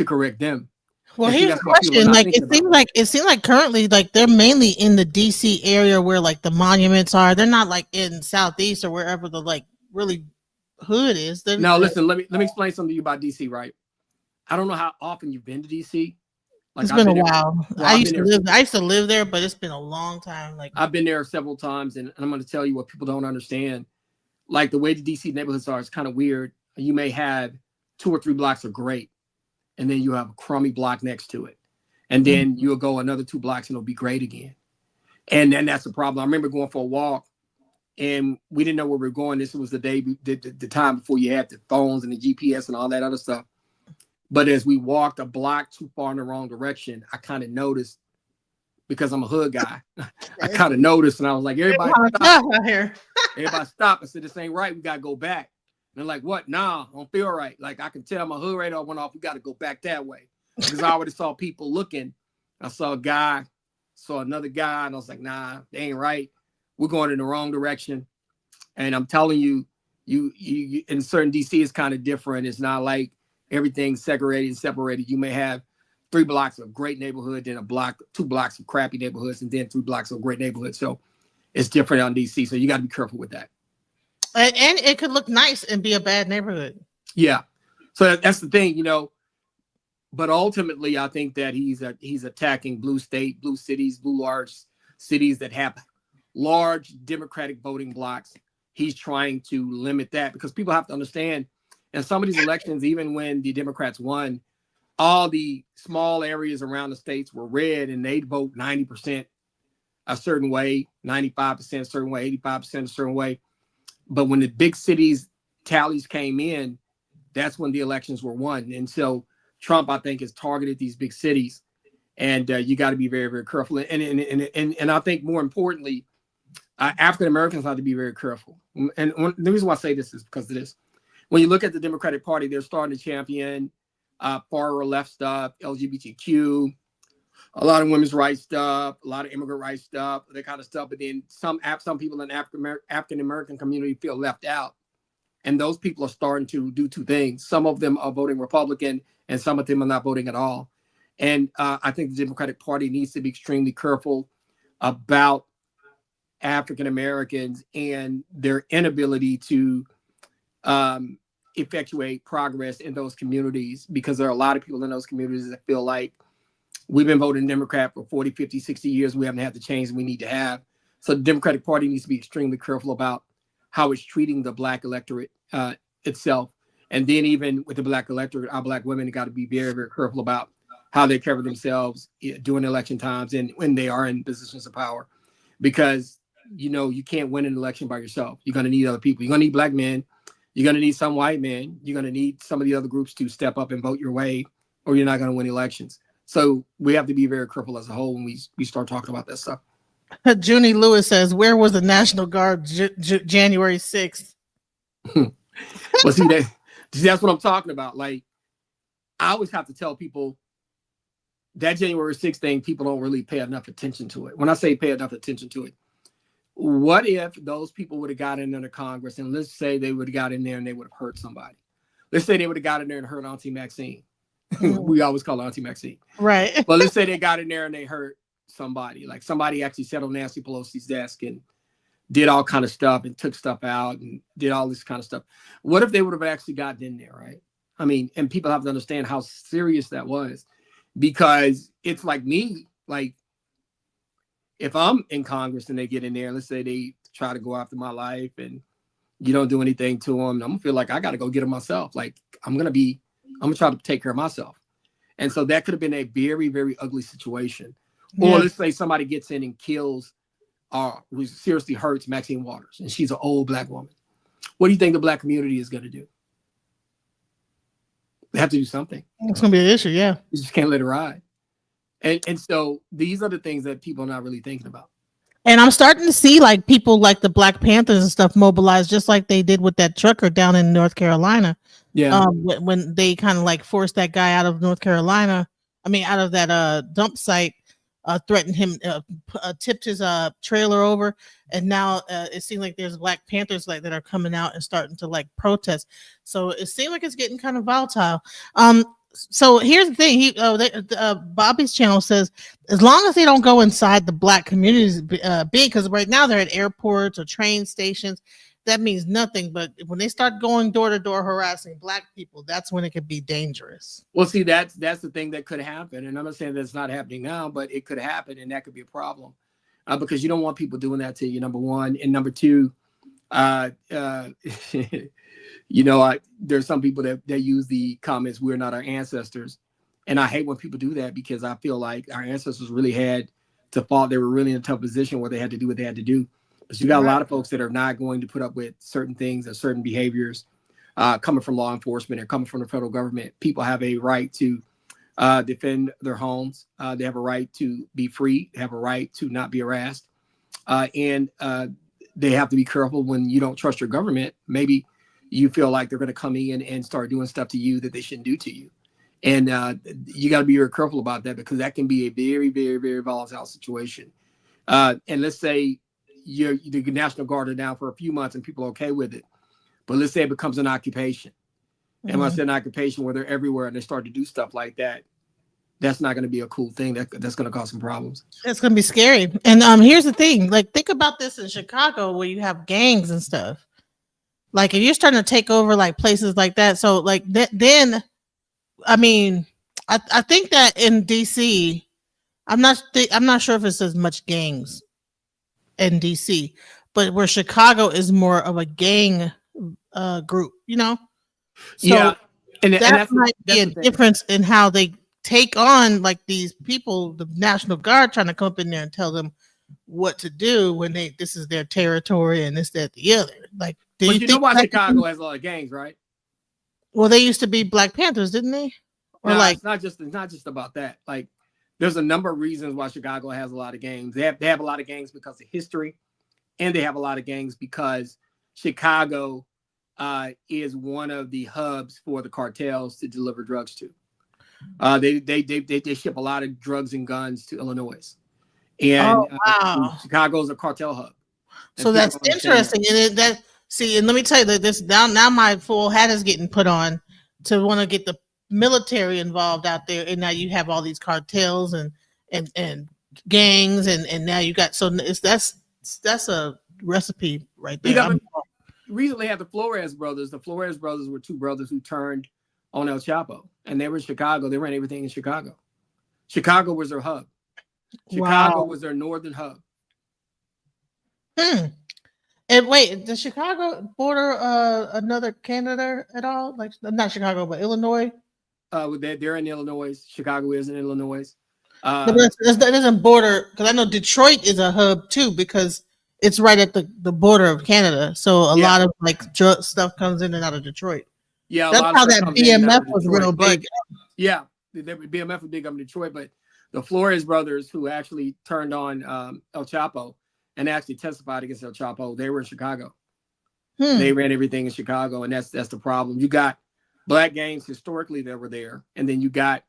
correct them? Well, here's the question. Like it seems like currently, like they're mainly in the DC area where like the monuments are. They're not like in Southeast or wherever the like really hood is. No, listen, let me explain something to you about DC, right? I don't know how often you've been to DC. Like, it's been a while. I used to live there, but it's been a long time. Like I've been there several times, and I'm going to tell you what people don't understand. Like the way the DC neighborhoods are, it's kind of weird. You may have 2 or 3 blocks are great, and then you have a crummy block next to it, and then you'll go another 2 blocks and it'll be great again. And then that's the problem. I remember going for a walk, and we didn't know where we were going. This was the day, the time before you had the phones and the GPS and all that other stuff. But as we walked a block too far in the wrong direction, I kind of noticed, because I'm a hood guy, I kind of noticed, and I was like, everybody stop. Everybody stop. I said, this ain't right. We got to go back. And they're like, what? Nah, I don't feel right. Like, I can tell my hood radar went off. We got to go back that way. Because I already saw people looking. I saw a guy, saw another guy, and I was like, nah, they ain't right. We're going in the wrong direction. And I'm telling you, you in certain DC is kind of different. It's not like everything's segregated and separated. You may have 3 blocks of great neighborhood, then 2 blocks of crappy neighborhoods, and then 3 blocks of great neighborhoods. So it's different on DC. So you got to be careful with that. And it could look nice and be a bad neighborhood. Yeah. So that's the thing, But ultimately, I think that he's attacking blue cities, blue large cities that have large Democratic voting blocks. He's trying to limit that because people have to understand. In some of these elections, even when the Democrats won, all the small areas around the states were red, and they'd vote 90% a certain way, 95% a certain way, 85% a certain way. But when the big cities tallies came in, that's when the elections were won. And so Trump, I think, has targeted these big cities, and you got to be very, very careful. And I think more importantly, African Americans have to be very careful. And the reason why I say this is because of this. When you look at the Democratic Party, they're starting to champion far left stuff, LGBTQ, a lot of women's rights stuff, a lot of immigrant rights stuff, that kind of stuff. But then some people in the African American community feel left out. And those people are starting to do two things. Some of them are voting Republican, and some of them are not voting at all. And I think the Democratic Party needs to be extremely careful about African Americans and their inability to effectuate progress in those communities, because there are a lot of people in those communities that feel like we've been voting Democrat for 40, 50, 60 years. We haven't had the change we need to have. So the Democratic Party needs to be extremely careful about how it's treating the Black electorate itself. And then even with the Black electorate, our Black women got to be very, very careful about how they cover themselves during election times and when they are in positions of power. Because, you can't win an election by yourself. You're going to need other people. You're going to need Black men. You're going to need some white men. You're going to need some of the other groups to step up and vote your way, or you're not going to win elections. So we have to be very careful as a whole when we start talking about that stuff. Junie Lewis says, where was the National Guard January 6th? Well, see, that's what I'm talking about. Like, I always have to tell people that January 6th thing, people don't really pay enough attention to it. When I say pay enough attention to it, what if those people would have got in there to Congress, and let's say they would have got in there and they would have hurt somebody. Let's say they would have got in there and hurt Auntie Maxine. We always call her Auntie Maxine. Right. But let's say they got in there and they hurt somebody. Like somebody actually sat on Nancy Pelosi's desk and did all kind of stuff and took stuff out and did all this kind of stuff. What if they would have actually gotten in there, right? I mean, and people have to understand how serious that was, because it's like me, like if I'm in Congress and they get in there, let's say they try to go after my life and you don't do anything to them, I'm gonna feel like I got to go get them myself. Like I'm gonna try to take care of myself. And so that could have been a very, very ugly situation. Yeah. Or let's say somebody gets in and kills who seriously hurts Maxine Waters, and she's an old Black woman. What do you think the Black community is going to do? They have to do something. It's going to be an issue, yeah. You just can't let it ride. And so these are the things that people are not really thinking about. And I'm starting to see like people like the Black Panthers and stuff mobilize, just like they did with that trucker down in North Carolina. Yeah. When they kind of like forced that guy out of North Carolina, out of that dump site, threatened him, tipped his trailer over, and now it seems like there's Black Panthers that are coming out and starting to like protest. So it seems like it's getting kind of volatile. So here's the thing. Bobby's channel says, as long as they don't go inside the Black communities, because right now they're at airports or train stations, that means nothing. But when they start going door to door harassing Black people, that's when it could be dangerous. Well, see, that's the thing that could happen. And I'm not saying that's not happening now, but it could happen, and that could be a problem because you don't want people doing that to you, number one. And number two, there's some people that use the comments, we're not our ancestors. And I hate when people do that, because I feel like our ancestors really had to fall. They were really in a tough position where they had to do what they had to do. But you got a lot of folks that are not going to put up with certain things or certain behaviors coming from law enforcement or coming from the federal government. People have a right to defend their homes. They have a right to be free. They have a right to not be harassed. And they have to be careful when you don't trust your government. Maybe you feel like they're going to come in and start doing stuff to you that they shouldn't do to you. And you got to be very careful about that, because that can be a very, very, very volatile situation. And let's say the National Guard are down for a few months and people are okay with it. But let's say it becomes an occupation. Mm-hmm. And when I say an occupation where they're everywhere and they start to do stuff like that, that's not going to be a cool thing. That's going to cause some problems. It's going to be scary. And here's the thing. Like, think about this in Chicago where you have gangs and stuff. Like, if you're starting to take over like places like that. So like then, I think that in DC, I'm not sure if it's as much gangs in DC, but where Chicago is more of a gang group, So yeah, and that might be a difference in how they take on like these people, the National Guard trying to come up in there and tell them what to do when this is their territory and this, that, the other. Like, do But you you know think why Black- Chicago has a lot of gangs, right? Well, they used to be Black Panthers, didn't they? Or No, like, it's not just about that. Like, there's a number of reasons why Chicago has a lot of gangs. They have a lot of gangs because of history, and they have a lot of gangs because Chicago is one of the hubs for the cartels to deliver drugs to. They ship a lot of drugs and guns to Illinois, and Oh, wow. Chicago's a cartel hub. And so that's people don't understand interesting. And see, and let me tell you that this now my full hat is getting put on to want to get the military involved out there, and now you have all these cartels and gangs, and now you got that's a recipe right there. You recently had the Flores brothers. The Flores brothers were two brothers who turned on El Chapo, and they were in Chicago. They ran everything in Chicago. Chicago was their hub. Chicago was their northern hub. And wait, does Chicago border another Canada at all? Like, not Chicago, but Illinois? They're in Illinois. Chicago is in Illinois. But that doesn't border, because I know Detroit is a hub too, because it's right at the border of Canada. So a lot of like drug stuff comes in and out of Detroit. Yeah, that's how that BMF was real big. Yeah, BMF was big up in Detroit, but the Flores brothers, who actually turned on El Chapo and actually testified against El Chapo, they were in Chicago. They ran everything in Chicago, and that's the problem. You got Black gangs historically that were there, and then you got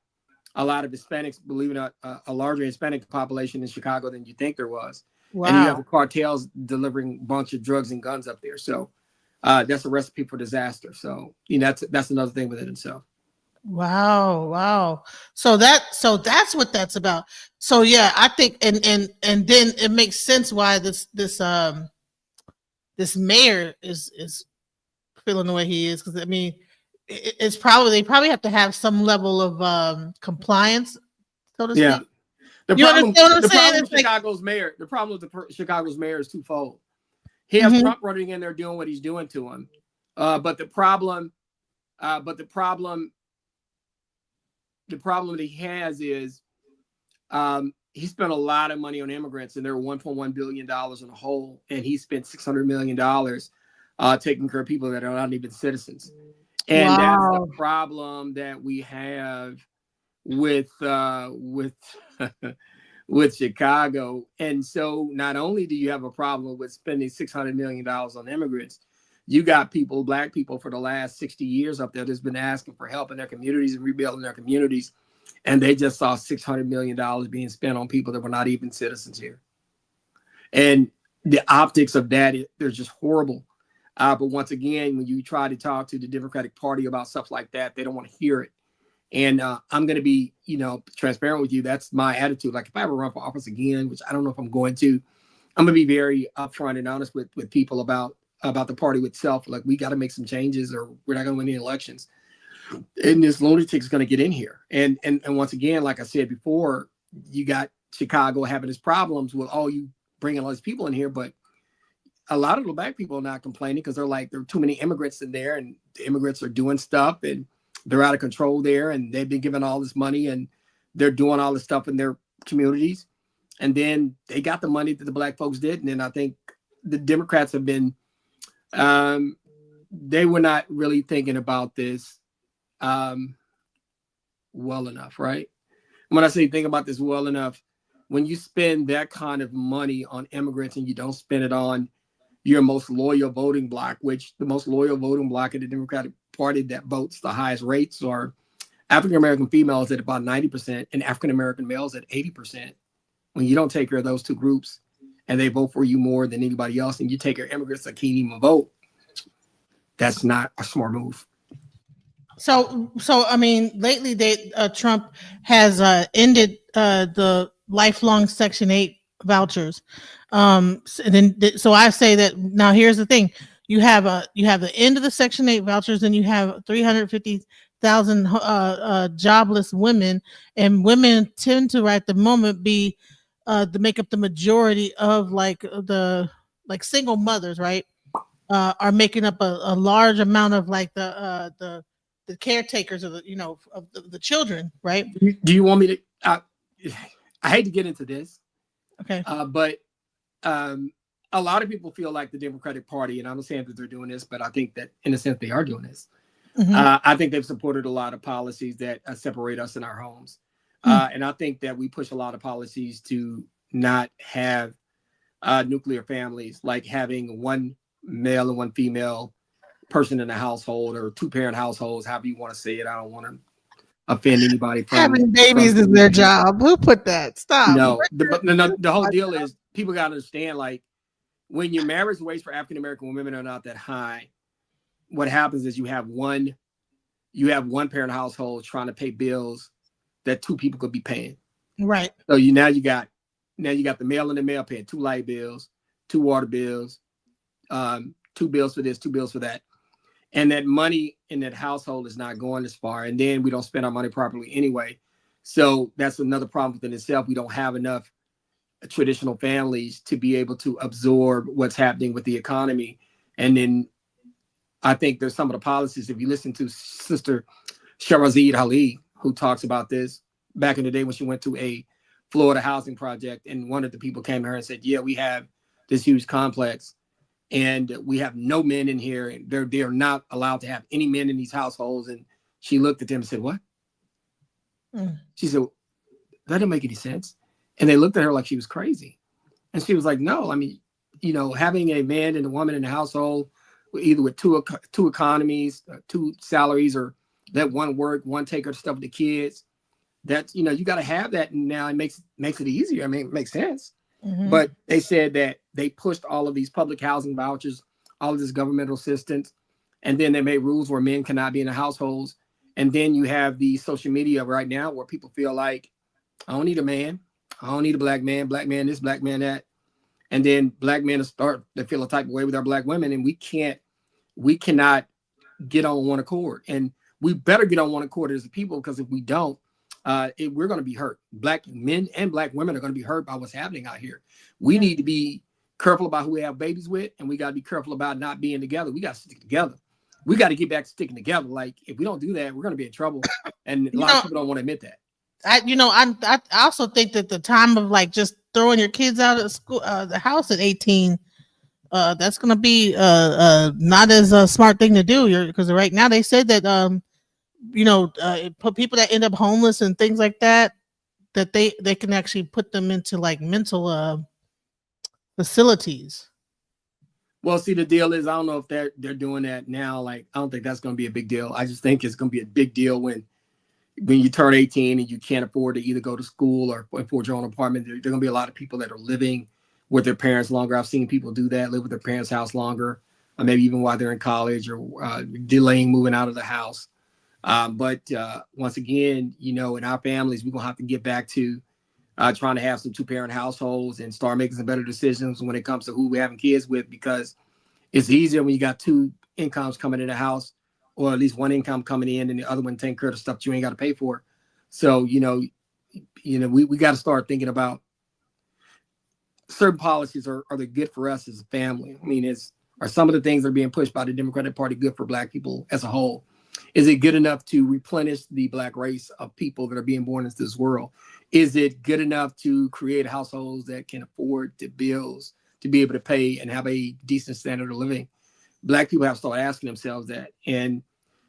a lot of Hispanics, believe it or not, a larger Hispanic population in Chicago than you think there was. Wow. And you have the cartels delivering a bunch of drugs and guns up there. So that's a recipe for disaster. So, you know, that's another thing within itself. Wow. So that's what that's about. So yeah, I think and then it makes sense why this mayor is feeling the way he is, because I mean they probably have to have some level of compliance, so to speak. The problem with Chicago's mayor, the problem with Chicago's mayor is twofold. He has Trump running in there doing what he's doing to him, but the problem that he has is he spent a lot of money on immigrants, and they're $1.1 billion in a hole, and he spent $600 million taking care of people that are not even citizens. And that's the problem that we have with with Chicago. And so not only do you have a problem with spending $600 million on immigrants, you got people, Black people, for the last 60 years up there that's been asking for help in their communities and rebuilding their communities. And they just saw $600 million being spent on people that were not even citizens here. And the optics of that, they're just horrible. But once again, when you try to talk to the Democratic Party about stuff like that, they don't want to hear it. And I'm going to be, transparent with you. That's my attitude. Like, if I ever run for office again, which I don't know if I'm going to, I'm going to be very upfront and honest with people about the party itself. Like, we got to make some changes, or we're not going to win any elections. And this lunatic is going to get in here. And once again, like I said before, you got Chicago having its problems with you bringing all these people in here, but a lot of the Black people are not complaining because they're like, there are too many immigrants in there, and the immigrants are doing stuff, and they're out of control there, and they've been given all this money, and they're doing all this stuff in their communities. And then they got the money that the Black folks didn't. And I think the Democrats have been, they were not really thinking about this well enough, right? When I say think about this well enough, when you spend that kind of money on immigrants and you don't spend it on your most loyal voting bloc, which the most loyal voting bloc in the Democratic Party that votes the highest rates are African-American females at about 90% and African-American males at 80%. When you don't take care of those two groups and they vote for you more than anybody else, and you take care of immigrants that can't even vote, that's not a smart move. So I mean, lately Trump has ended the lifelong Section 8 vouchers. So I say that now. Here's the thing: you have the end of the Section 8 vouchers, and you have 350,000 jobless women, and women tend to at the moment be to make up the majority of the single mothers, right? Are making up a large amount of the caretakers of the children, right? Do you want me to? I hate to get into this. Okay. But a lot of people feel like the Democratic Party, and I'm not saying that they're doing this, but I think that in a sense they are doing this. I think they've supported a lot of policies that separate us in our homes. And I think that we push a lot of policies to not have nuclear families, like having one male and one female person in a household, or two-parent households, however you want to say it. I don't want to offend anybody. Having babies is their job. Who put that? Stop. No, the whole deal is people got to understand, like, when your marriage rates for African-American women are not that high, what happens is you have one parent household trying to pay bills that two people could be paying. Right. So you got the male and the male paying 2 light bills, 2 water bills, 2 bills for this, 2 bills for that. And that money in that household is not going as far. And then we don't spend our money properly anyway. So that's another problem within itself. We don't have enough traditional families to be able to absorb what's happening with the economy. And then I think there's some of the policies, if you listen to Sister Shahrazad Ali, who talks about this back in the day when she went to a Florida housing project, and one of the people came to her and said, yeah, we have this huge complex and we have no men in here, and they're not allowed to have any men in these households. And she looked at them and said, what? She said, that doesn't make any sense. And they looked at her like she was crazy. And she was like, no, I mean, having a man and a woman in the household, either with two economies, 2 salaries, or let one work, one take her stuff with the kids, that's, you got to have that. And now it makes it easier. I mean, it makes sense. But they said that they pushed all of these public housing vouchers, all of this governmental assistance, and then they made rules where men cannot be in the households. And then you have the social media right now where people feel like, I don't need a man. I don't need a black man this, black man that. And then black men start to feel a type of way with our black women. And we cannot get on one accord. And we better get on one accord as a people, because if we don't, we're going to be hurt. Black men and black women are going to be hurt by what's happening out here. We need to be careful about who we have babies with, and we got to be careful about not being together. We got to stick together. We got to get back to sticking together. Like, if we don't do that, we're going to be in trouble. And a lot of people don't want to admit that. I also think that the time of like just throwing your kids out of school, the house at 18, that's going to be not as a smart thing to do. Because right now they said that people that end up homeless and things like that, that they can actually put them into like mental facilities. Well, see, the deal is, I don't know if they're doing that now. Like, I don't think that's going to be a big deal. I just think it's going to be a big deal when you turn 18 and you can't afford to either go to school or afford your own apartment. There are going to be a lot of people that are living with their parents longer. I've seen people do that, live with their parents' house longer, or maybe even while they're in college, or delaying moving out of the house. But once again, in our families, we're going to have to get back to trying to have some 2-parent households and start making some better decisions when it comes to who we're having kids with, because it's easier when you got 2 incomes coming in the house, or at least one income coming in and the other one taking care of the stuff that you ain't got to pay for. So, we got to start thinking about certain policies are they good for us as a family? I mean, are some of the things that are being pushed by the Democratic Party good for Black people as a whole? Is it good enough to replenish the Black race of people that are being born into this world? Is it good enough to create households that can afford the bills to be able to pay and have a decent standard of living? Black people have to start asking themselves that. And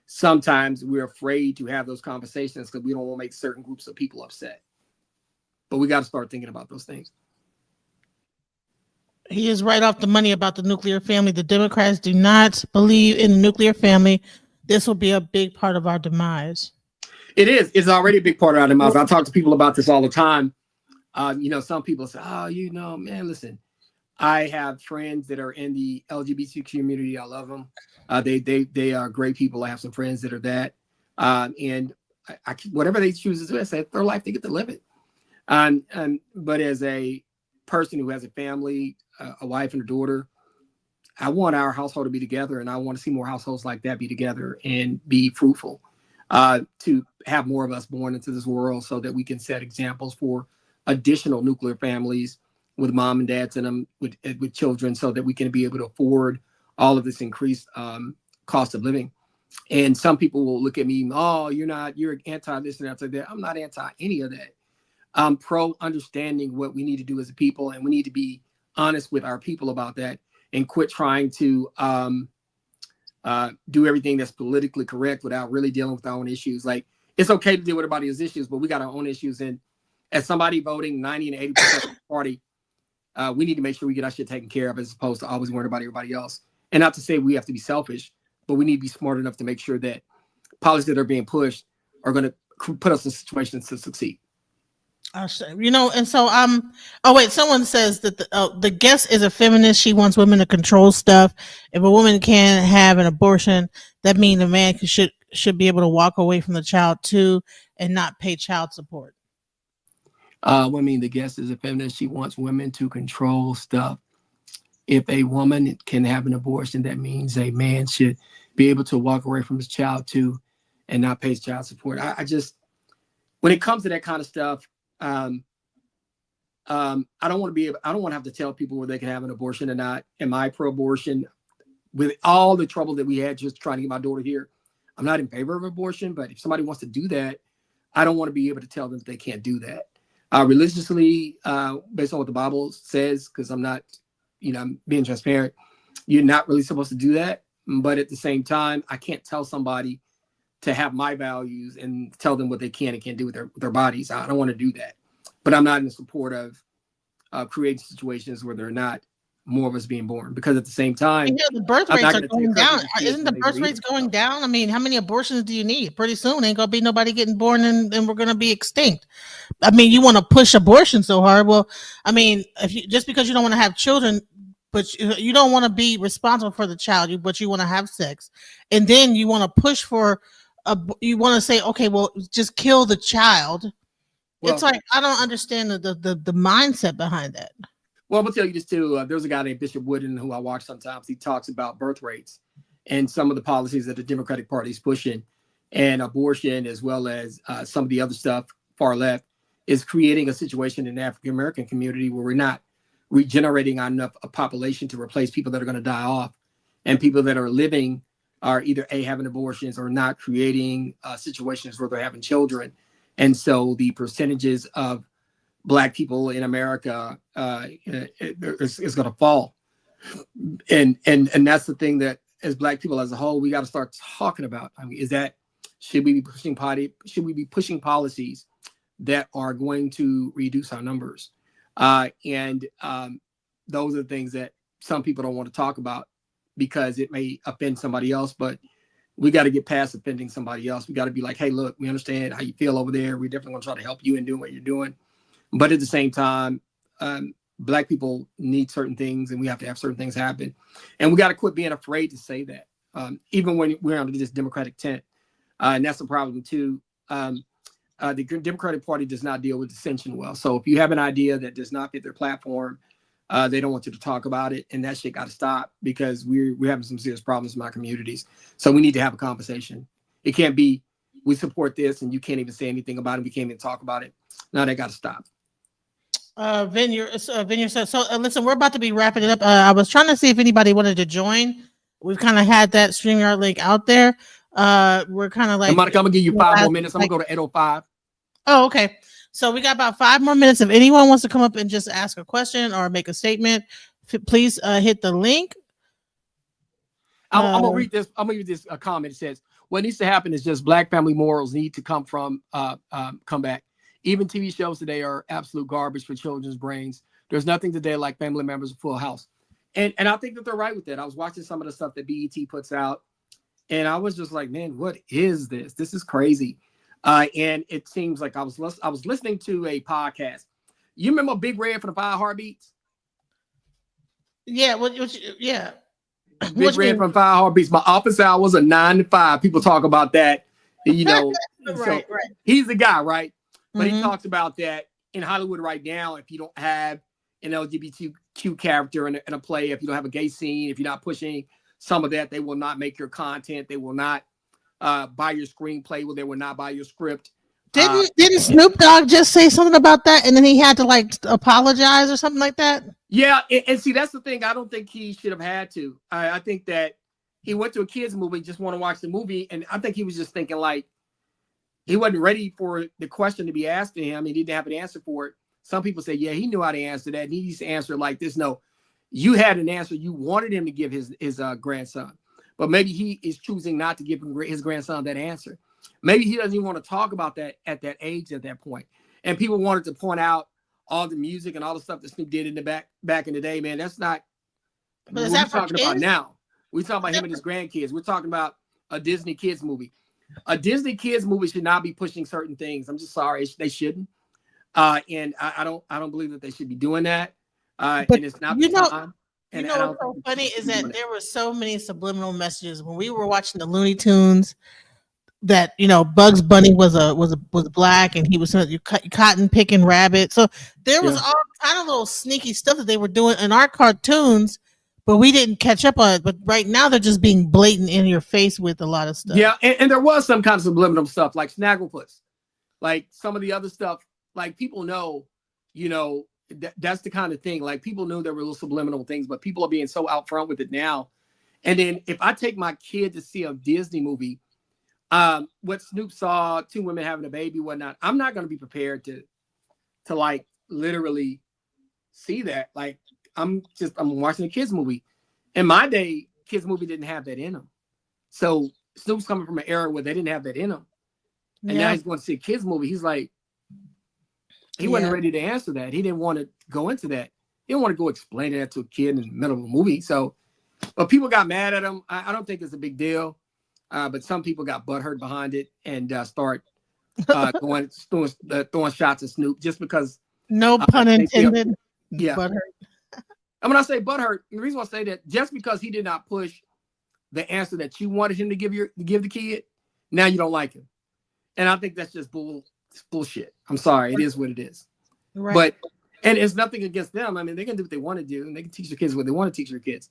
sometimes we're afraid to have those conversations because we don't want to make certain groups of people upset. But we got to start thinking about those things. He is right off the money about the nuclear family. The Democrats do not believe in the nuclear family. This will be a big part of our demise. It is. It's already a big part of our demise. I talk to people about this all the time. Some people say, man, listen, I have friends that are in the LGBT community. I love them. They are great people. I have some friends that are that. And whatever they choose to do, I say, their life, they get to live it. But as a person who has a family, a wife and a daughter, I want our household to be together, and I want to see more households like that be together and be fruitful, to have more of us born into this world so that we can set examples for additional nuclear families with mom and dads in them with children, so that we can be able to afford all of this increased cost of living. And some people will look at me, you're anti this and that. I'm not anti any of that. I'm pro understanding what we need to do as a people, and we need to be honest with our people about that and quit trying to do everything that's politically correct without really dealing with our own issues. Like, it's okay to deal with everybody's issues, but we got our own issues. And as somebody voting 90 and 80% of the party, we need to make sure we get our shit taken care of as opposed to always worrying about everybody else. And not to say we have to be selfish, but we need to be smart enough to make sure that policies that are being pushed are going to put us in situations to succeed. You know, and so oh wait, someone says that the guest is a feminist. She wants women to control stuff. If a woman can't have an abortion, that means a man should be able to walk away from the child too and not pay child support. I mean, the guest is a feminist. She wants women to control stuff. If a woman can have an abortion, that means a man should be able to walk away from his child too and not pay child support. I just, when it comes to that kind of stuff, I don't want to have to tell people whether they can have an abortion or not. Am I pro-abortion? With all the trouble that we had just trying to get my daughter here, I'm not in favor of abortion, but if somebody wants to do that, I don't want to be able to tell them that they can't do that. Religiously, based on what the Bible says, because I'm not, I'm being transparent, you're not really supposed to do that. But at the same time, I can't tell somebody to have my values and tell them what they can and can't do with their bodies. I don't want to do that. But I'm not in support of creating situations where there are not more of us being born, because at the same time, the birth rates are going down. Isn't the birth rates going down? I mean, how many abortions do you need? Pretty soon ain't gonna be nobody getting born and we're gonna be extinct. I mean, you want to push abortion so hard. Well, I mean, just because you don't want to have children, but you don't want to be responsible for the child, but you want to have sex, and then you want to push for you want to say, okay, well, just kill the child. Well, it's like, I don't understand the mindset behind that. Well, I'm gonna tell you this too. There's a guy named Bishop Wooden who I watch sometimes. He talks about birth rates and some of the policies that the Democratic Party is pushing, and abortion, as well as some of the other stuff far left, is creating a situation in the African American community where we're not regenerating enough a population to replace people that are going to die off, and people that are living are either having abortions or not creating situations where they're having children. And so the percentages of Black people in America is going to fall. And that's the thing that as Black people as a whole, we got to start talking about. I mean, is that, should we be pushing policies that are going to reduce our numbers? And those are the things that some people don't want to talk about because it may offend somebody else, but we got to get past offending somebody else. We got to be like, hey, look, we understand how you feel over there. We're definitely going to try to help you in doing what you're doing. But at the same time, Black people need certain things, and we have to have certain things happen. And we got to quit being afraid to say that, even when we're under this Democratic tent. And that's the problem, too. The Democratic Party does not deal with dissension well. So if you have an idea that does not fit their platform, they don't want you to talk about it. And that shit got to stop, because we're having some serious problems in my communities. So we need to have a conversation. It can't be, we support this and you can't even say anything about it. We can't even talk about it. No, that got to stop. Vineyard says, so listen, we're about to be wrapping it up. I was trying to see if anybody wanted to join. We've kind of had that StreamYard link out there. We're kind of like, I'm gonna give you 5 more minutes. I'm gonna go to 8:05. Oh, okay. So we got about 5 more minutes. If anyone wants to come up and just ask a question or make a statement, please hit the link. I'm gonna read this. I'm gonna read this comment. It says, "What needs to happen is just Black family morals need to come back. Even TV shows today are absolute garbage for children's brains. There's nothing today like Family Members of Full House." And I think that they're right with that. I was watching some of the stuff that BET puts out, and I was just like, man, what is this? This is crazy. And it seems like I was listening to a podcast. You remember Big Red from the 5 Heartbeats? Yeah. Yeah. Big Red from 5 Heartbeats. My office hours are 9 to 5. People talk about that. right. He's the guy, right? But he talks about that in Hollywood right now. If you don't have an LGBTQ character in a play, if you don't have a gay scene, if you're not pushing some of that, they will not make your content. They will not buy your screenplay. They will not buy your script. Didn't Snoop Dogg just say something about that, and then he had to like apologize or something like that? Yeah, and see, that's the thing. I don't think he should have had to. I think that he went to a kids movie, just want to watch the movie, and I think he was just thinking like he wasn't ready for the question to be asked to him. He didn't have an answer for it, some people say, yeah, he knew how to answer that. And he used to answer it like this. No, you had an answer you wanted him to give his grandson, but maybe he is choosing not to give his grandson that answer. Maybe he doesn't even want to talk about that at that age, at that point. And people wanted to point out all the music and all the stuff that Snoop did in the back in the day, man. That's not But what is we're that for talking about kids? now. We're talking about him and his grandkids. We're talking about a Disney kids movie. A Disney kids movie should not be pushing certain things. I'm just sorry, they shouldn't. And I don't believe that they should be doing that. But And it's not the you know- time. You And know I what's don't so think funny they should is be doing that it. there were so many subliminal messages when we were watching the Looney Tunes that, you know, Bugs Bunny was black and he was cotton picking rabbit. So there was Yeah. all kind of little sneaky stuff that they were doing in our cartoons, but we didn't catch up on it. But right now they're just being blatant in your face with a lot of stuff. Yeah, and there was some kind of subliminal stuff like Snagglepuss, like some of the other stuff. Like people know, you know, that's the kind of thing. Like people knew there were little subliminal things, but people are being so out front with it now. And then if I take my kid to see a Disney movie, what Snoop saw, two women having a baby, whatnot, I'm not going to be prepared to like literally see that. Like I'm watching a kids movie. In my day, kids movie didn't have that in them. So Snoop's coming from an era where they didn't have that in them. And now he's going to see a kids movie. He's like, he wasn't ready to answer that. He didn't want to go into that. He didn't want to go explain that to a kid in the middle of a movie. So, but people got mad at him. I don't think it's a big deal. But some people got butthurt behind it and start throwing shots at Snoop just because. No pun they feel- intended. Yeah. Butthurt. And when I say butthurt, the reason why I say that, just because he did not push the answer that you wanted him to give the kid, now you don't like him. And I think that's just bullshit. I'm sorry, it is what it is. Right. But and it's nothing against them. I mean, they can do what they want to do, and they can teach their kids what they want to teach their kids.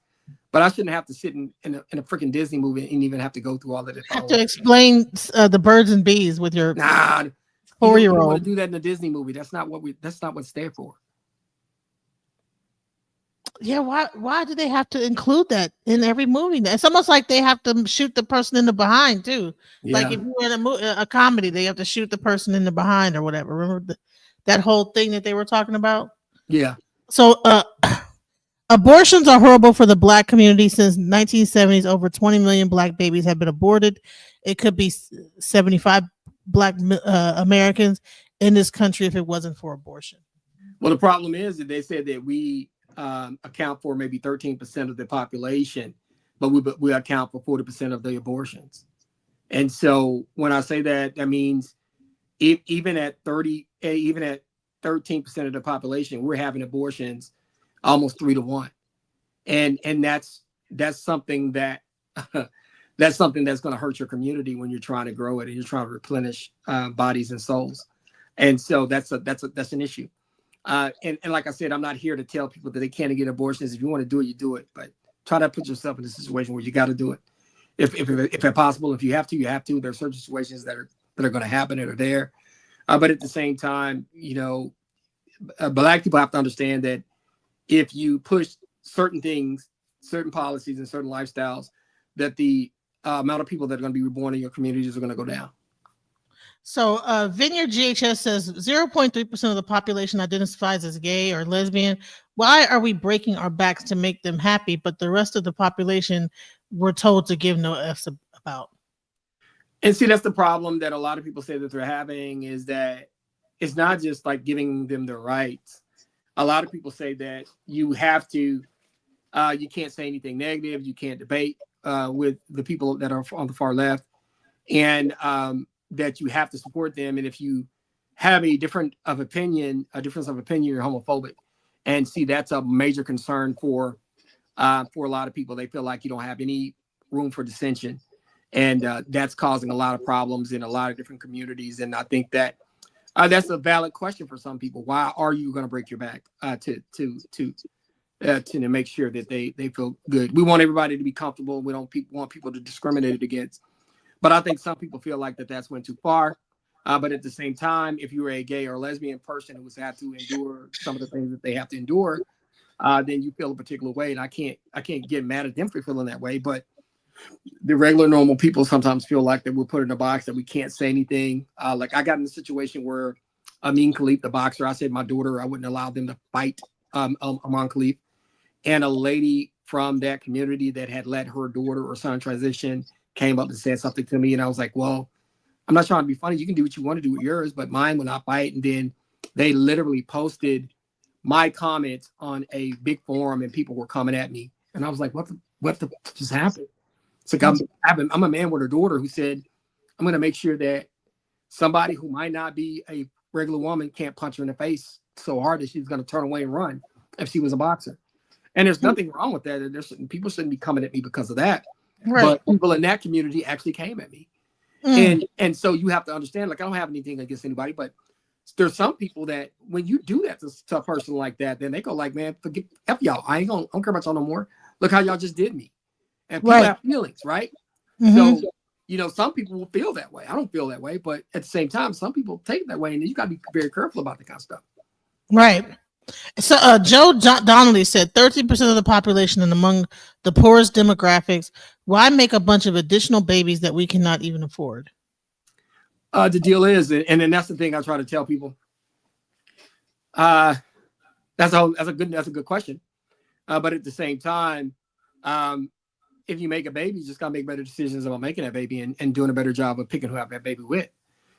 But I shouldn't have to sit in a freaking Disney movie and even have to go through all of it. have to explain the birds and bees with your Nah, you don't 4-year-old. want to do that in a Disney movie. That's not what's there for. Yeah, why do they have to include that in every movie? It's almost like they have to shoot the person in the behind too. Yeah. Like if you're in a comedy, they have to shoot the person in the behind or whatever. Remember that whole thing that they were talking about? Yeah. So abortions are horrible for the Black community. Since 1970s, over 20 million Black babies have been aborted. It could be 75 Black Americans in this country if it wasn't for abortion. Well, the problem is that they said that we account for maybe 13% of the population, but we account for 40% of the abortions. And so when I say that, that means even at 13% of the population, we're having abortions almost 3 to 1. And that's something that that's something that's going to hurt your community when you're trying to grow it and you're trying to replenish bodies and souls. And so that's an issue. And like I said, I'm not here to tell people that they can't get abortions. If you want to do it, you do it. But try to put yourself in a situation where you got to do it. If it's possible, if you have to, you have to. There are certain situations that are going to happen that are there. But at the same time, you know, Black people have to understand that if you push certain things, certain policies, and certain lifestyles, that the amount of people that are going to be reborn in your communities are going to go down. So Vineyard GHS says 0.3% of the population identifies as gay or lesbian. Why are we breaking our backs to make them happy, but the rest of the population we're told to give no F's about? And see, that's the problem that a lot of people say that they're having, is that it's not just like giving them their rights. A lot of people say that you have to, you can't say anything negative. You can't debate with the people that are on the far left, and that you have to support them. And if you have a difference of opinion, you're homophobic. And see, that's a major concern for a lot of people. They feel like you don't have any room for dissension. And that's causing a lot of problems in a lot of different communities. And I think that that's a valid question for some people. Why are you going to break your back to make sure that they feel good? We want everybody to be comfortable. We don't want people to discriminate against. But I think some people feel like that's went too far. But at the same time, if you're a gay or lesbian person who has had to endure some of the things that they have to endure, then you feel a particular way. And I can't get mad at them for feeling that way. But the regular normal people sometimes feel like that we're put in a box that we can't say anything. Like I got in a situation where Amin Khalif, the boxer. I said my daughter, I wouldn't allow them to fight Amin Khalif. And a lady from that community that had let her daughter or son transition came up and said something to me. And I was like, well, I'm not trying to be funny. You can do what you want to do with yours, but mine will not fight. And then they literally posted my comments on a big forum and people were coming at me. And I was like, what the just happened? It's like, I'm a man with a daughter who said, I'm going to make sure that somebody who might not be a regular woman can't punch her in the face so hard that she's going to turn away and run if she was a boxer. And there's nothing wrong with that. People shouldn't be coming at me because of that. Right. But people in that community actually came at me. And so you have to understand, like, I don't have anything against anybody, but there's some people that when you do that to a person like that, then they go like, man, forget F y'all. I don't care about y'all no more. Look how y'all just did me. And people have feelings, right? So, some people will feel that way. I don't feel that way, but at the same time, some people take it that way, and you got to be very careful about that kind of stuff. Right. So Joe Donnelly said 13% of the population and among the poorest demographics. Why make a bunch of additional babies that we cannot even afford? The deal is, and then that's the thing I try to tell people. That's a good question. But at the same time, if you make a baby, you just gotta make better decisions about making that baby and doing a better job of picking who have that baby with.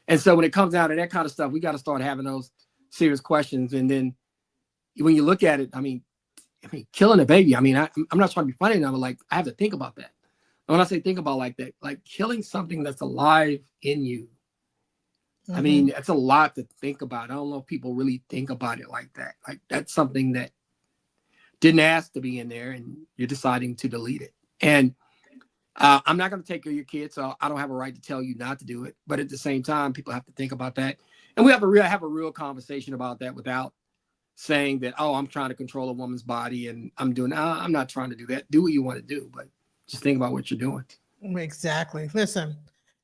And so when it comes down to that kind of stuff, we got to start having those serious questions. And then when you look at it, I mean, killing a baby. I mean, I'm not trying to be funny now, but like I have to think about that. And when I say think about like that, like killing something that's alive in you. I mean, that's a lot to think about. I don't know if people really think about it like that. Like that's something that didn't ask to be in there, and you're deciding to delete it. And I'm not going to take care of your kids, so I don't have a right to tell you not to do it. But at the same time, people have to think about that, and we have have a real conversation about that without saying that, oh, I'm trying to control a woman's body, and I'm not trying to do that. Do what you want to do, but just think about what you're doing. Exactly. Listen,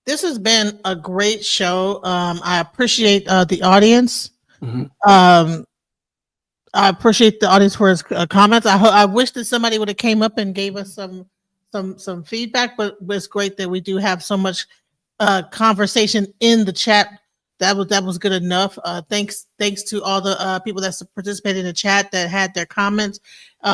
this has been a great show. I appreciate the audience. I appreciate the audience for his comments. I wish that somebody would have came up and gave us some feedback, but it's great that we do have so much conversation in the chat. That was good enough. Thanks to all the people that participated in the chat that had their comments.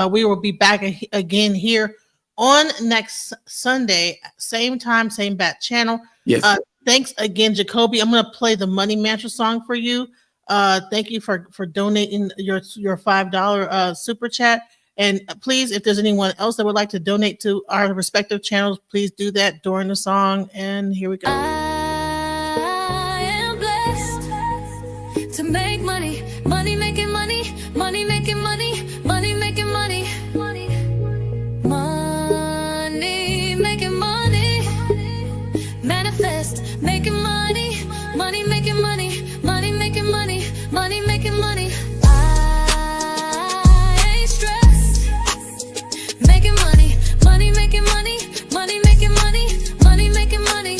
We will be back again here on next Sunday, same time, same bat channel. Yes. Thanks again, Jacoby. I'm going to play the Money Mantra song for you. Thank you for donating your $5 super chat. And please, if there's anyone else that would like to donate to our respective channels, please do that during the song. And here we go. I am blessed to make money, money making money, money making money, money making money, money making money, manifest making money, money making money, money making money, money making money. I ain't stressed, making money, money making money, money making money, money making money.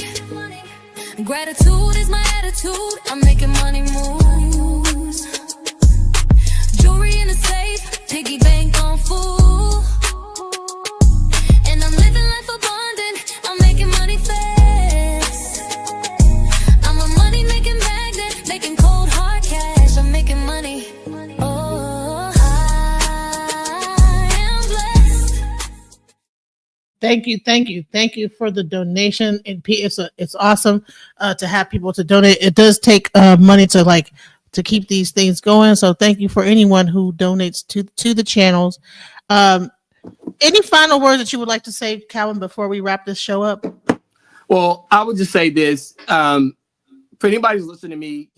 Gratitude is my attitude. I'm making money moves. Jewelry in the safe, piggy bank on full. And I'm living life abundant. I'm making money fast. I'm a money making magnet, making cold hard cash. I'm making money. Oh, I am blessed. Thank you for the donation. And it's awesome to have people to donate. It does take money to keep these things going. So thank you for anyone who donates to the channels. Any final words that you would like to say, Calvin, before we wrap this show up? Well, I would just say this. For anybody who's listening to me,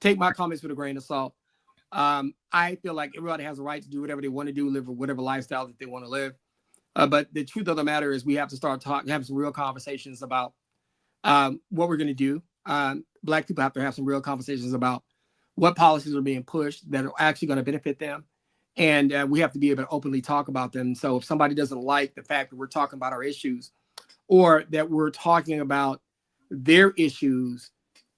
take my comments with a grain of salt. I feel like everybody has a right to do whatever they want to do, live whatever lifestyle that they want to live. But the truth of the matter is we have to start having some real conversations about what we're going to do. Black people have to have some real conversations about what policies are being pushed that are actually going to benefit them. And we have to be able to openly talk about them. So if somebody doesn't like the fact that we're talking about our issues or that we're talking about their issues,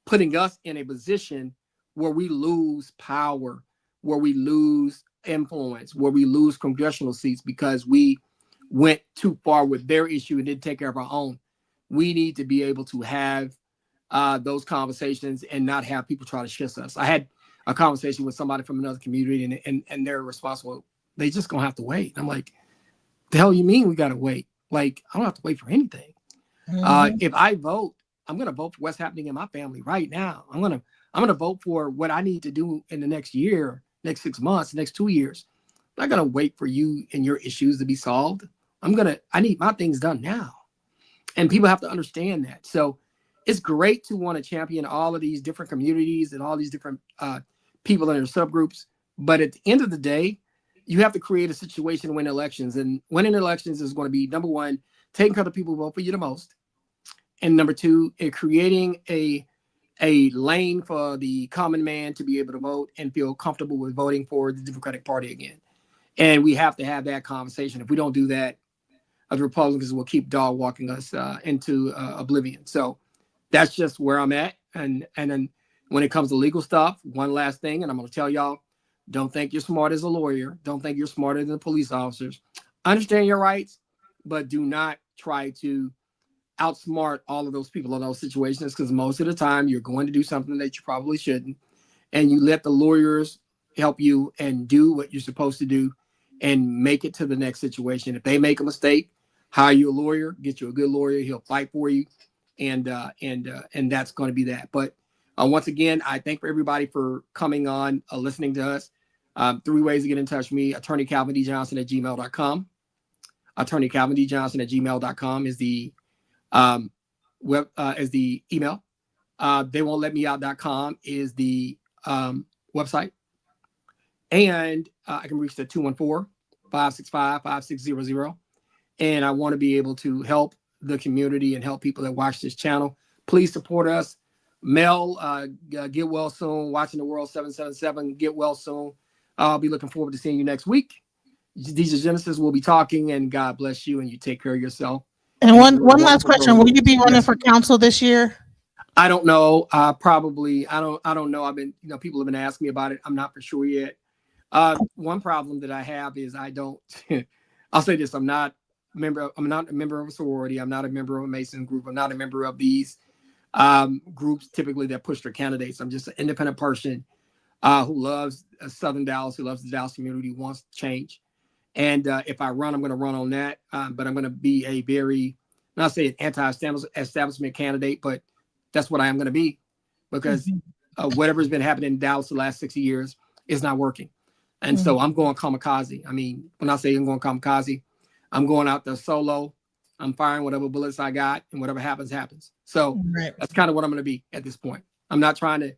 putting us in a position where we lose power, where we lose influence, where we lose congressional seats because we went too far with their issue and didn't take care of our own. We need to be able to have those conversations and not have people try to shift us. I had a conversation with somebody from another community, and they're responsible. They just gonna have to wait. I'm like, the hell you mean we gotta wait? Like, I don't have to wait for anything. If I vote, I'm gonna vote for what's happening in my family right now. I'm gonna vote for what I need to do in the next year, next 6 months, next 2 years. I'm not gonna wait for you and your issues to be solved. I need my things done now. And people have to understand that. So it's great to want to champion all of these different communities and all these different people in their subgroups. But at the end of the day, you have to create a situation to win elections. And winning elections is going to be, number one, taking care of the people who vote for you the most. And number two, creating a lane for the common man to be able to vote and feel comfortable with voting for the Democratic Party again. And we have to have that conversation. If we don't do that, the Republicans will keep dog walking us into oblivion. So that's just where I'm at. And then when it comes to legal stuff, one last thing, and I'm going to tell y'all, don't think you're smart as a lawyer. Don't think you're smarter than the police officers. Understand your rights, but do not try to outsmart all of those people in those situations, because most of the time you're going to do something that you probably shouldn't. And you let the lawyers help you and do what you're supposed to do and make it to the next situation. If they make a mistake, hire you a lawyer, get you a good lawyer. He'll fight for you. And that's going to be that. But once again, I thank everybody for coming on, listening to us. 3 ways to get in touch with me: Attorney Calvin D. Johnson at gmail.com. Attorney Calvin D. Johnson at gmail.com is the is the email. They won't let me out.com is the website. And I can reach the 214-565-5600. And I want to be able to help the community and help people that watch this channel. Please support us. Mel, get well soon. Watching the World 777, get well soon. I'll be looking forward to seeing you next week. DJ Genesis will be talking, and God bless you, and you take care of yourself. And one last question: will you be running for council this year? I don't know. Probably. I don't know. People have been asking me about it. I'm not for sure yet. One problem that I have is I don't. I'll say this: I'm not a member of a sorority. I'm not a member of a Mason group. I'm not a member of these groups typically that push their candidates. I'm just an independent person who loves Southern Dallas, who loves the Dallas community, wants change. And if I run, I'm going to run on that. But I'm going to be a very, not say an anti-establishment candidate, but that's what I am going to be, because whatever's been happening in Dallas the last 60 years is not working. And so I'm going kamikaze. I mean, when I say I'm going kamikaze, I'm going out there solo. I'm firing whatever bullets I got, and whatever happens, happens. So that's kind of what I'm going to be at this point. I'm not trying to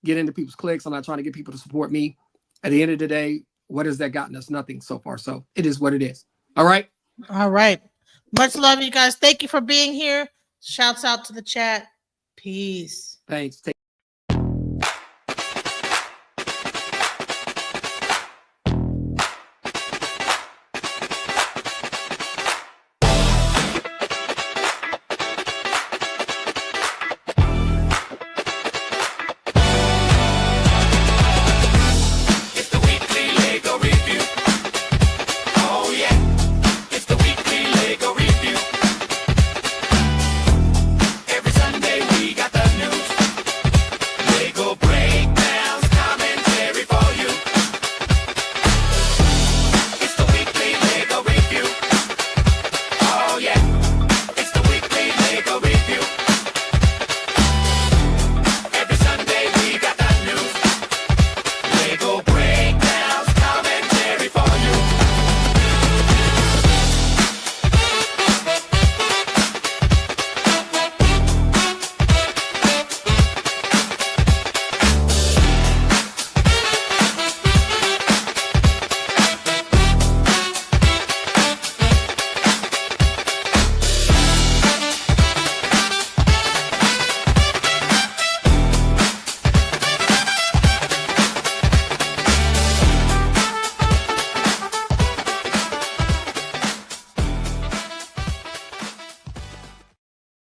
get into people's cliques. I'm not trying to get people to support me. At the end of the day, what has that gotten us? Nothing so far. So it is what it is. All right. All right. Much love, you guys. Thank you for being here. Shouts out to the chat. Peace. Thanks.